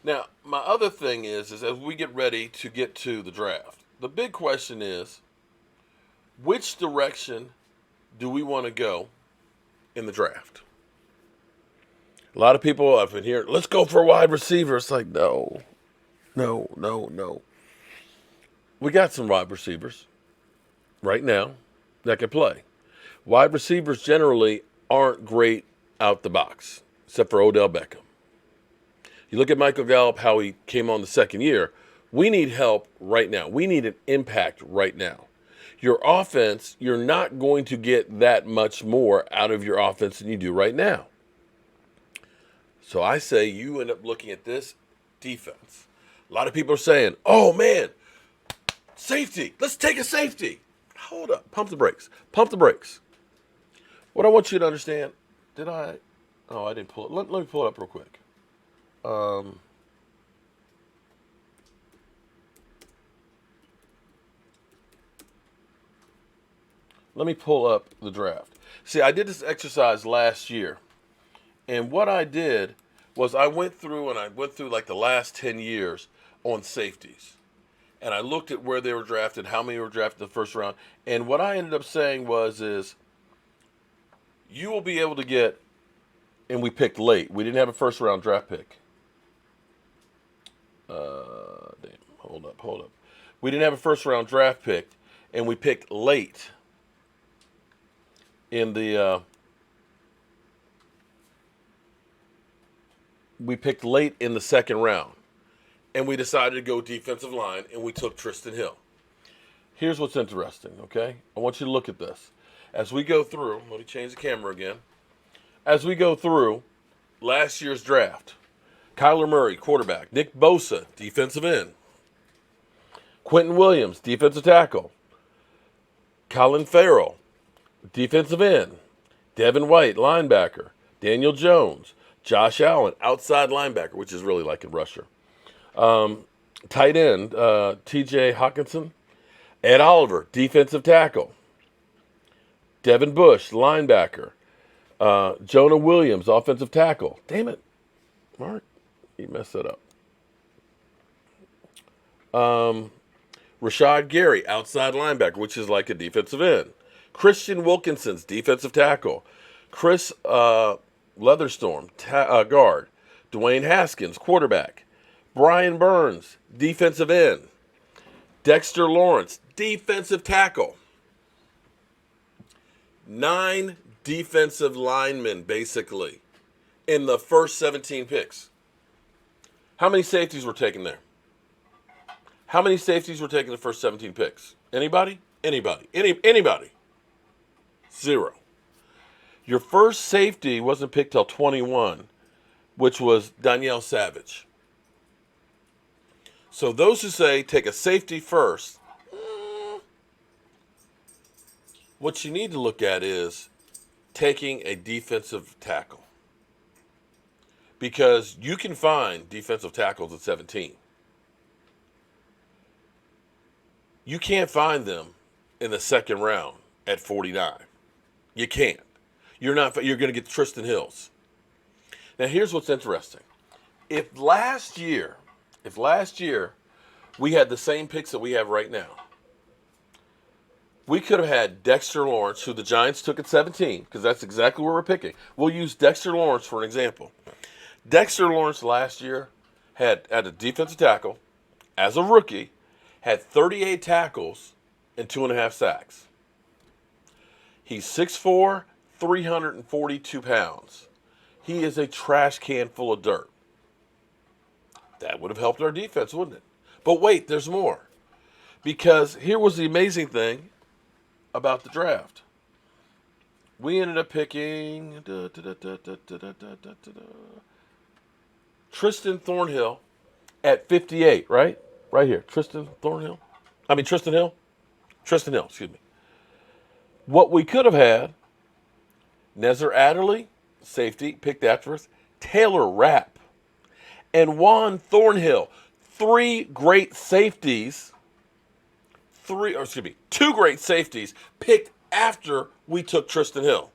Now, my other thing is as we get ready to get to the draft, the big question is, which direction do we want to go in the draft? A lot of people I've been hearing, let's go for a wide receiver. It's like, no. We got some wide receivers right now that can play. Wide receivers generally aren't great out the box, except for Odell Beckham. You look at Michael Gallup, how he came on the second year. We need help right now. We need an impact right now. Your offense, you're not going to get that much more out of your offense than you do right now. So I say you end up looking at this defense. A lot of people are saying, oh, man, safety. Let's take a safety. Hold up. Pump the brakes. Pump the brakes. What I want you to understand, I didn't pull it. Let me pull it up real quick. Let me pull up the draft. See, I did this exercise last year. And what I did was I went through like the last 10 years on safeties. And I looked at where they were drafted, how many were drafted in the first round. And what I ended up saying is you will be able to get, and we picked late. We didn't have a first round draft pick. Hold up. We didn't have a first round draft pick, and we picked late in the second round, and we decided to go defensive line, and we took Tristan Hill. Here's what's interesting, okay? I want you to look at this. As we go through, let me change the camera again. as we go through last year's draft. Kyler Murray, quarterback. Nick Bosa, defensive end. Quentin Williams, defensive tackle. Colin Farrell, defensive end. Devin White, linebacker. Daniel Jones. Josh Allen, outside linebacker, which is really like a rusher. Tight end, T.J. Hawkinson. Ed Oliver, defensive tackle. Devin Bush, linebacker. Jonah Williams, offensive tackle. Damn it, Mark, you messed that up. Rashad Gary, outside linebacker, which is like a defensive end. Christian Wilkinson's defensive tackle. Chris Leatherstorm, guard. Dwayne Haskins, quarterback. Brian Burns, defensive end. Dexter Lawrence, defensive tackle. 9 defensive linemen, basically, in the first 17 picks. How many safeties were taken there? How many safeties were taken in the first 17 picks? Anybody? Anybody? 0. Your first safety wasn't picked till 21, which was Danielle Savage. So those who say take a safety first, what you need to look at is taking a defensive tackle. Because you can find defensive tackles at 17. You can't find them in the second round at 49. You can't. You're going to get Tristan Hills. Now here's what's interesting. If last year we had the same picks that we have right now, we could have had Dexter Lawrence, who the Giants took at 17, because that's exactly where we're picking. We'll use Dexter Lawrence for an example. Dexter Lawrence last year had a defensive tackle, as a rookie, had 38 tackles and 2.5 sacks. He's 6'4", 342 pounds. He is a trash can full of dirt. That would have helped our defense, wouldn't it? But wait, there's more. Because here was the amazing thing about the draft. We ended up picking Tristan Thornhill at 58, right? Right here. Tristan Hill, excuse me. What we could have had, Nezar Adderley, safety, picked after us, Taylor Rapp, and Juan Thornhill. 2 great safeties picked after we took Tristan Hill.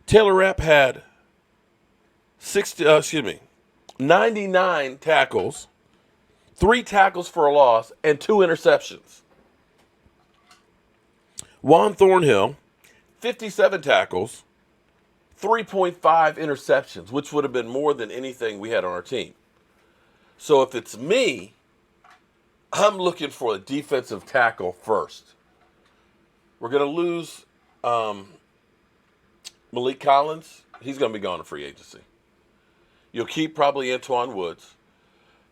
Taylor Rapp had 99 tackles, 3 tackles for a loss, and 2 interceptions. Juan Thornhill, 57 tackles, 3.5 interceptions, which would have been more than anything we had on our team. So if it's me, I'm looking for a defensive tackle first. We're going to lose Malik Collins. He's going to be gone to free agency. You'll keep probably Antoine Woods.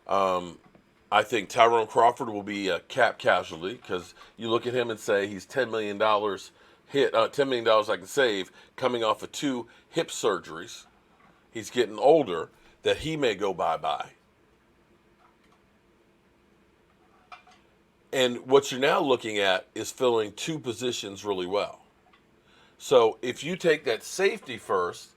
I think Tyrone Crawford will be a cap casualty, because you look at him and say he's $10 million $10 million I can save coming off of 2 hip surgeries. He's getting older, that he may go bye-bye. And what you're now looking at is filling 2 positions really well. So if you take that safety first,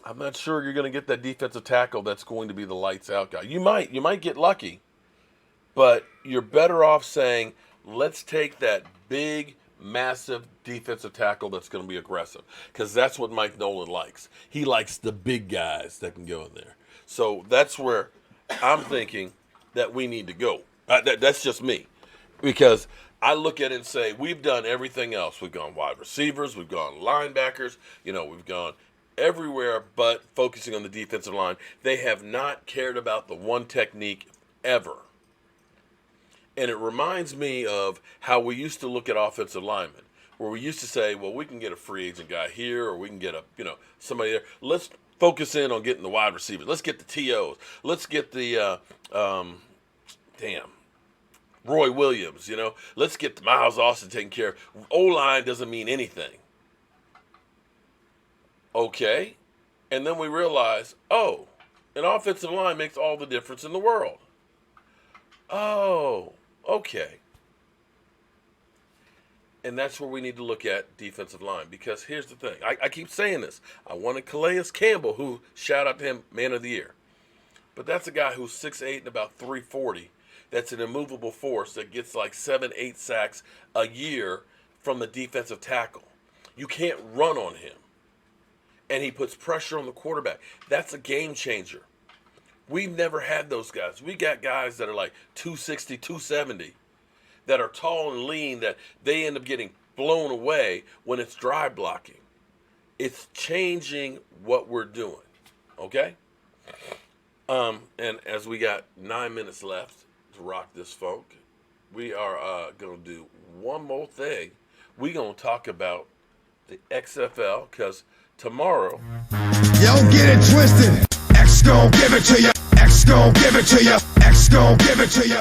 I'm not sure you're going to get that defensive tackle that's going to be the lights out guy. You might get lucky, but you're better off saying, let's take that big, massive defensive tackle that's going to be aggressive, because that's what Mike Nolan likes. He likes the big guys that can go in there. So that's where I'm thinking that we need to go. That's just me, because I look at it and say, we've done everything else. We've gone wide receivers, we've gone linebackers, we've gone everywhere but focusing on the defensive line. They have not cared about the one technique ever. And it reminds me of how we used to look at offensive linemen, where we used to say, well, we can get a free agent guy here, or we can get somebody there. Let's focus in on getting the wide receivers. Let's get the TOs. Let's get the Roy Williams, Let's get the Miles Austin taken care of. O-line doesn't mean anything. Okay. And then we realize, oh, an offensive line makes all the difference in the world. Oh, okay. And that's where we need to look at defensive line, because here's the thing. I keep saying this. I wanted Calais Campbell, who, shout out to him, man of the year. But that's a guy who's 6'8" and about 340. That's an immovable force that gets like 7, 8 sacks a year from the defensive tackle. You can't run on him. And he puts pressure on the quarterback. That's a game changer. We've never had those guys. We got guys that are like 260, 270. That are tall and lean, that they end up getting blown away when it's dry blocking. It's changing what we're doing, okay? And as we got 9 minutes left to rock this funk, we are going to do one more thing. We're going to talk about the XFL, because tomorrow... Yo, get it twisted. X gon' give it to you. X gon' give it to you. X gon' give it to you.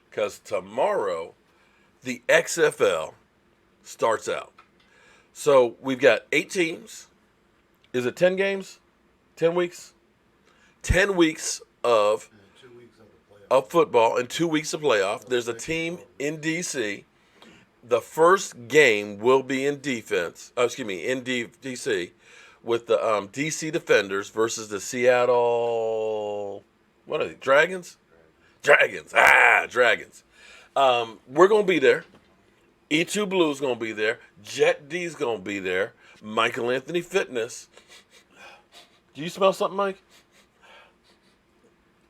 Because tomorrow, the XFL starts out. So we've got 8 teams. Is it 10 games? 10 weeks? 10 weeks of football and 2 weeks of playoff. There's a team in D.C. The first game will be in DC with the D.C. Defenders versus the Seattle, what are they, Dragons? Dragons. We're going to be there. E2 Blue's going to be there. Jet D's going to be there. Michael Anthony Fitness. Do you smell something, Mike?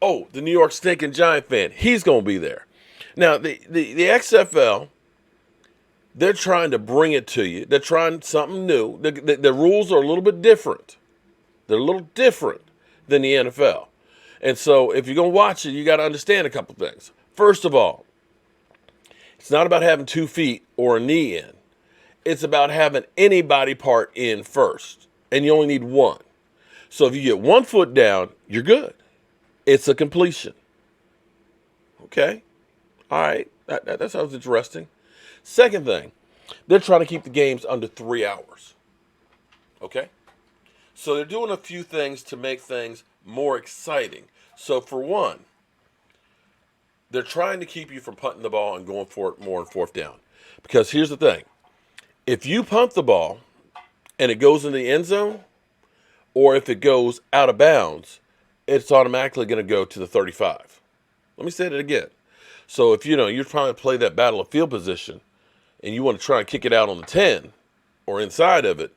Oh, the New York Stinking Giant fan. He's going to be there. Now, the XFL, they're trying to bring it to you. They're trying something new. The rules are a little bit different. They're a little different than the NFL. And so if you're going to watch it, you got to understand a couple things. First of all, it's not about having 2 feet or a knee in. It's about having any body part in first. And you only need one. So if you get 1 foot down, you're good. It's a completion. Okay. All right. That sounds interesting. Second thing, they're trying to keep the games under 3 hours. Okay. So they're doing a few things to make things more exciting. So for one, they're trying to keep you from punting the ball and going for it more on 4th down. Because here's the thing. If you punt the ball and it goes in the end zone, or if it goes out of bounds, it's automatically going to go to the 35. Let me say that again. So if you're trying to play that battle of field position and you want to try and kick it out on the 10 or inside of it,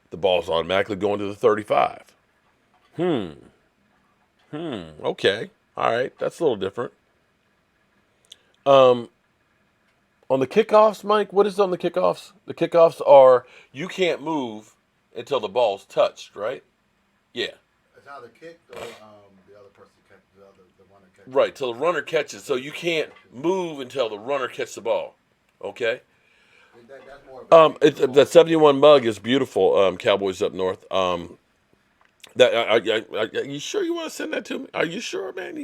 the ball's automatically going to the 35. Okay. All right. That's a little different. On the kickoffs, Mike, what is on the kickoffs? The kickoffs are you can't move until the ball's touched, right? Yeah. It's either kicked or the other person catches the runner catches. Right, till the runner catches. So you can't move until the runner catches the ball. Okay. That's more of That 71 mug is beautiful. Cowboys up north. Are you sure you want to send that to me? Are you sure, man?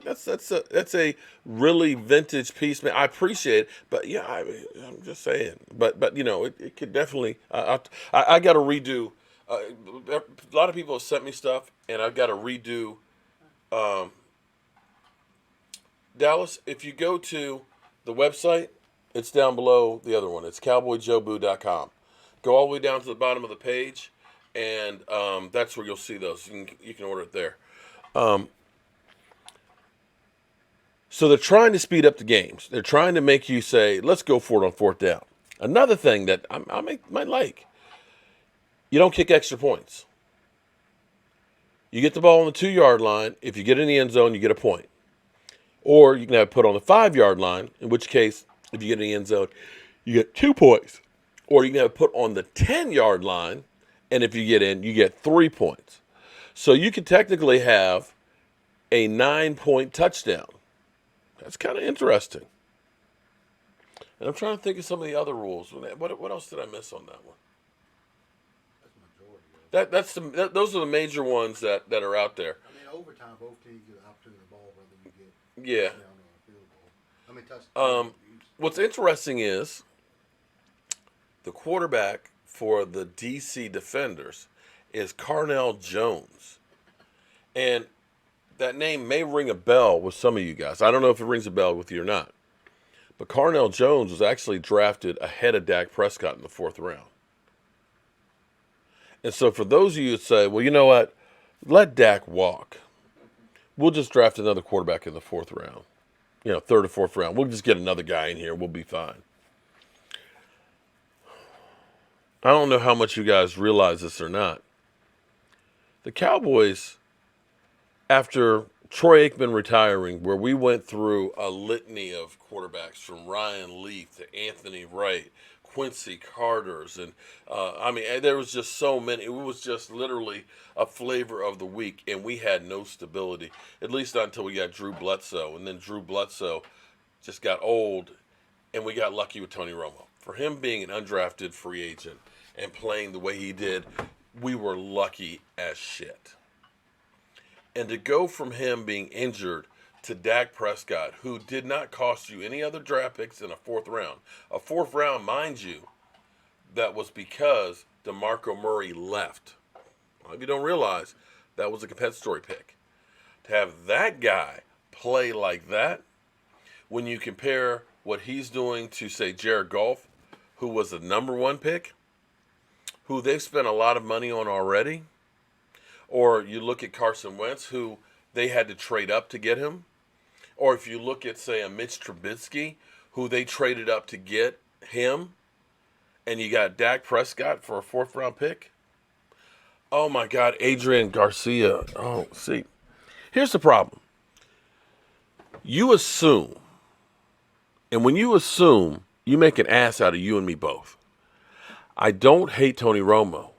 That's a really vintage piece, man. I appreciate it, but yeah, I'm just saying. But it could definitely. I got to redo. A lot of people have sent me stuff, and I've got to redo. Dallas, if you go to the website, it's down below the other one. It's cowboyjoeboo.com. Go all the way down to the bottom of the page. And that's where you'll see those. You can order it there. So they're trying to speed up the games. They're trying to make you say, let's go for it on 4th down. Another thing that I might like, you don't kick extra points. You get the ball on the 2-yard line. If you get in the end zone, you get a point. Or you can have it put on the 5-yard line, in which case, if you get in the end zone, you get 2 points. Or you can have it put on the 10-yard line, and if you get in, you get 3 points. So you could technically have a 9-point touchdown. That's kind of interesting. And I'm trying to think of some of the other rules. What else did I miss on that one? That's the majority. Those are the major ones that are out there. I mean, overtime, both teams get an opportunity to ball, whether you get Yeah. touchdown or a field goal. I mean, touchdown. What's interesting is the quarterback for the DC Defenders is Carnell Jones. And that name may ring a bell with some of you guys. I don't know if it rings a bell with you or not. But Carnell Jones was actually drafted ahead of Dak Prescott in the 4th round. And so for those of you that say, well, you know what? Let Dak walk. We'll just draft another quarterback in the 4th round. 3rd or 4th round. We'll just get another guy in here. We'll be fine. I don't know how much you guys realize this or not. The Cowboys, after Troy Aikman retiring, where we went through a litany of quarterbacks from Ryan Leaf to Anthony Wright, Quincy Carter's, and there was just so many. It was just literally a flavor of the week, and we had no stability, at least not until we got Drew Bledsoe, and then Drew Bledsoe just got old, and we got lucky with Tony Romo. For him being an undrafted free agent and playing the way he did, we were lucky as shit. And to go from him being injured to Dak Prescott, who did not cost you any other draft picks in a 4th round. A 4th round, mind you, that was because DeMarco Murray left. A lot of you don't realize that was a compensatory pick. To have that guy play like that, when you compare what he's doing to, say, Jared Goff, who was the number 1 pick, who they've spent a lot of money on already, or you look at Carson Wentz, who they had to trade up to get him, or if you look at, say, a Mitch Trubisky, who they traded up to get him, and you got Dak Prescott for a 4th round pick. Oh my God, Adrian Garcia. Oh, see, here's the problem. You assume, and when you assume, you make an ass out of you and me both. I don't hate Tony Romo.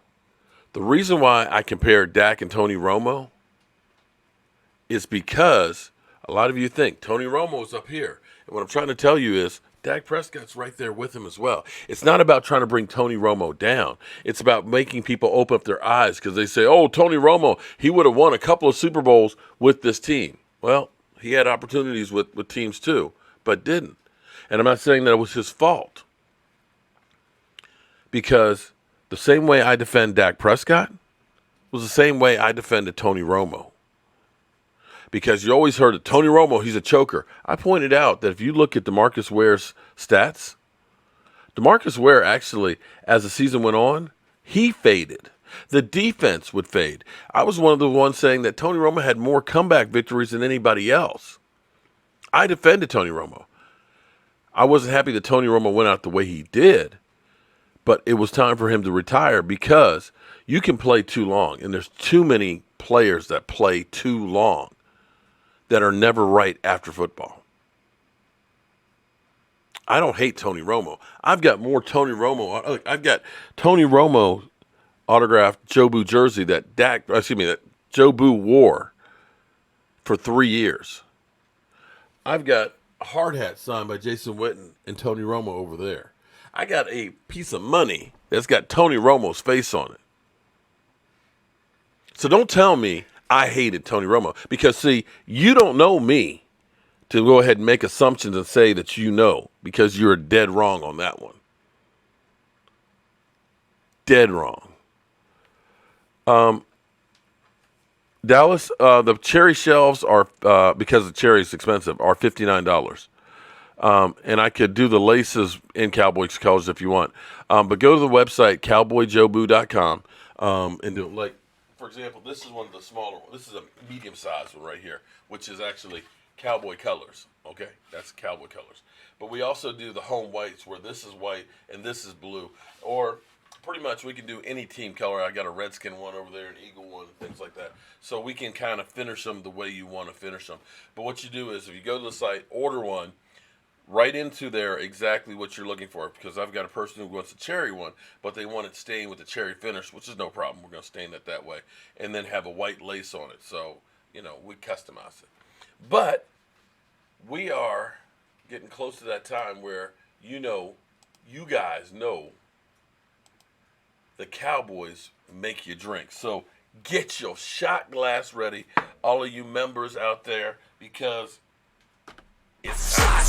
The reason why I compare Dak and Tony Romo is because a lot of you think Tony Romo is up here. And what I'm trying to tell you is Dak Prescott's right there with him as well. It's not about trying to bring Tony Romo down. It's about making people open up their eyes because they say, oh, Tony Romo, he would have won a couple of Super Bowls with this team. Well, he had opportunities with teams too, but didn't. And I'm not saying that it was his fault. Because the same way I defend Dak Prescott was the same way I defended Tony Romo. Because you always heard that Tony Romo, he's a choker. I pointed out that if you look at DeMarcus Ware's stats, DeMarcus Ware actually, as the season went on, he faded. The defense would fade. I was one of the ones saying that Tony Romo had more comeback victories than anybody else. I defended Tony Romo. I wasn't happy that Tony Romo went out the way he did, but it was time for him to retire because you can play too long, and there's too many players that play too long that are never right after football. I don't hate Tony Romo. I've got more Tony Romo. I've got Tony Romo autographed Joe Boo jersey that Joe Boo wore for 3 years. I've got a hard hat signed by Jason Witten and Tony Romo over there. I got a piece of money that's got Tony Romo's face on it. So don't tell me I hated Tony Romo because, see, you don't know me to go ahead and make assumptions and say that you know because you're dead wrong on that one. Dead wrong. Dallas, the cherry shelves are, because the cherry is expensive, are $59. And I could do the laces in Cowboys colors if you want. But go to the website, cowboyjoeboo.com, and do it. Like, for example, this is one of the smaller ones. This is a medium-sized one right here, which is actually Cowboy colors. Okay? That's Cowboy colors. But we also do the home whites where this is white and this is blue. Or pretty much we can do any team color. I got a Redskin one over there, an Eagle one, things like that. So we can kind of finish them the way you want to finish them. But what you do is if you go to the site, order one, write into there exactly what you're looking for, because I've got a person who wants a cherry one, but they want it stained with the cherry finish, which is no problem. We're going to stain it that way, and then have a white lace on it. So, we customize it. But we are getting close to that time where, you guys know the Cowboys make you drink. So get your shot glass ready, all of you members out there, because it's time.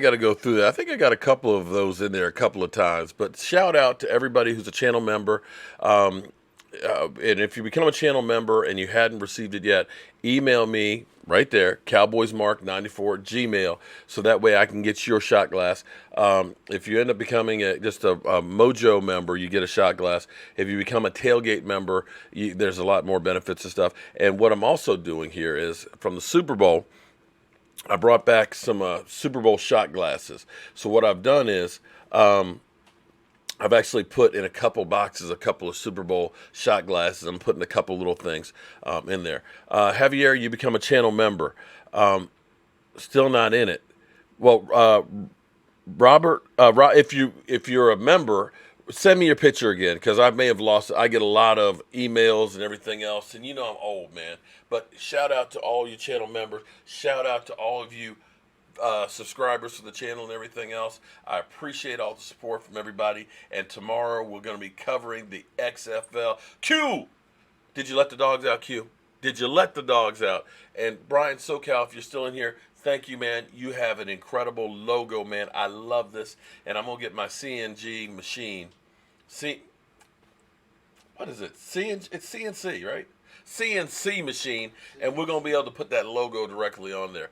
got to go through that. I think I got a couple of those in there a couple of times. But shout out to everybody who's a channel member. And if you become a channel member and you hadn't received it yet, email me right there, cowboysmark94@gmail, so that way I can get your shot glass. If you end up becoming just a Mojo member, you get a shot glass. If you become a Tailgate member, there's a lot more benefits and stuff. And what I'm also doing here is from the Super Bowl, I brought back some Super Bowl shot glasses. So what I've done is I've actually put in a couple boxes a couple of Super Bowl shot glasses. I'm putting a couple little things in there. Javier, you become a channel member. Still not in it. Well, Robert, if you're a member, send me your picture again, because I may have lost it. I get a lot of emails and everything else, and you know I'm old, man. But shout out to all you channel members. Shout out to all of you subscribers to the channel and everything else. I appreciate all the support from everybody. And tomorrow we're going to be covering the XFL. Q! Did you let the dogs out, Q? Did you let the dogs out? And Brian SoCal, if you're still in here, thank you, man. You have an incredible logo, man. I love this. And I'm going to get my CNG machine. What is it? It's CNC, right? CNC machine. And we're going to be able to put that logo directly on there.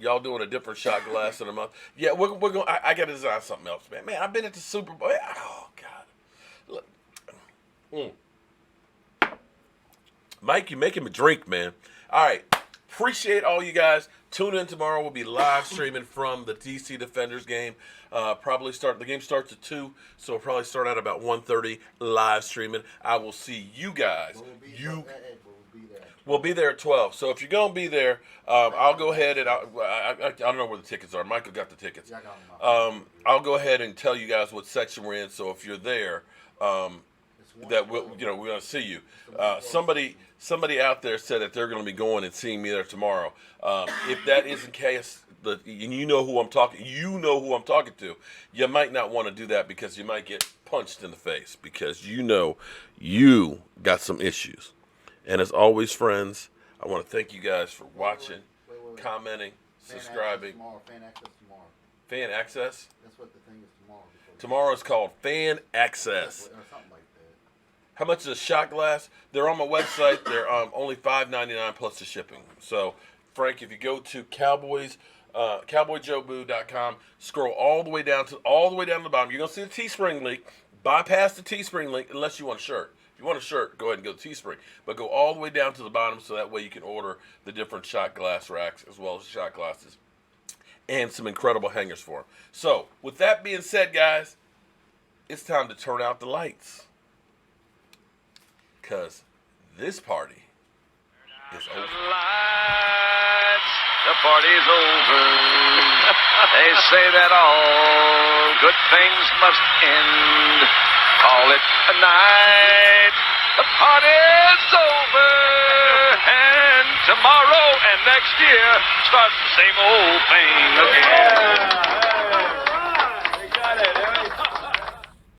Y'all doing a different shot glass in a month. Yeah, we're going. I got to design something else, man. Man, I've been at the Super Bowl. Oh, God. Look. Mike, you're making me drink, man. All right. Appreciate all you guys. Tune in tomorrow. We'll be live streaming from the DC Defenders game. The game starts at 2, so we'll probably start at about 1:30 live streaming. I will see you guys. We'll be there at 12. So if you're going to be there, I'll go ahead and I don't know where the tickets are. Michael got the tickets. I'll go ahead and tell you guys what section we're in. So if you're there, we're going to see you. Somebody out there said that they're going to be going and seeing me there tomorrow. If that isn't case, and you know who I'm talking to, you might not want to do that, because you might get punched in the face, because you got some issues. And as always, friends, I want to thank you guys for watching, commenting, subscribing. Fan access tomorrow. Fan access? That's what the thing is tomorrow. Tomorrow is called Fan Access. Or something like that. How much is a shot glass? They're on my website. They're only $5.99 plus the shipping. So, Frank, if you go to cowboyjoeboo.com, scroll all the way down to the bottom, you're gonna see the Teespring link. Bypass the Teespring link unless you want a shirt. If you want a shirt, go ahead and go to Teespring. But go all the way down to the bottom, so that way you can order the different shot glass racks as well as shot glasses and some incredible hangers for them. So, with that being said, guys, it's time to turn out the lights, because this party is over. The party's over. They say that all good things must end. Call it a night. The party's over. And tomorrow and next year starts the same old thing again.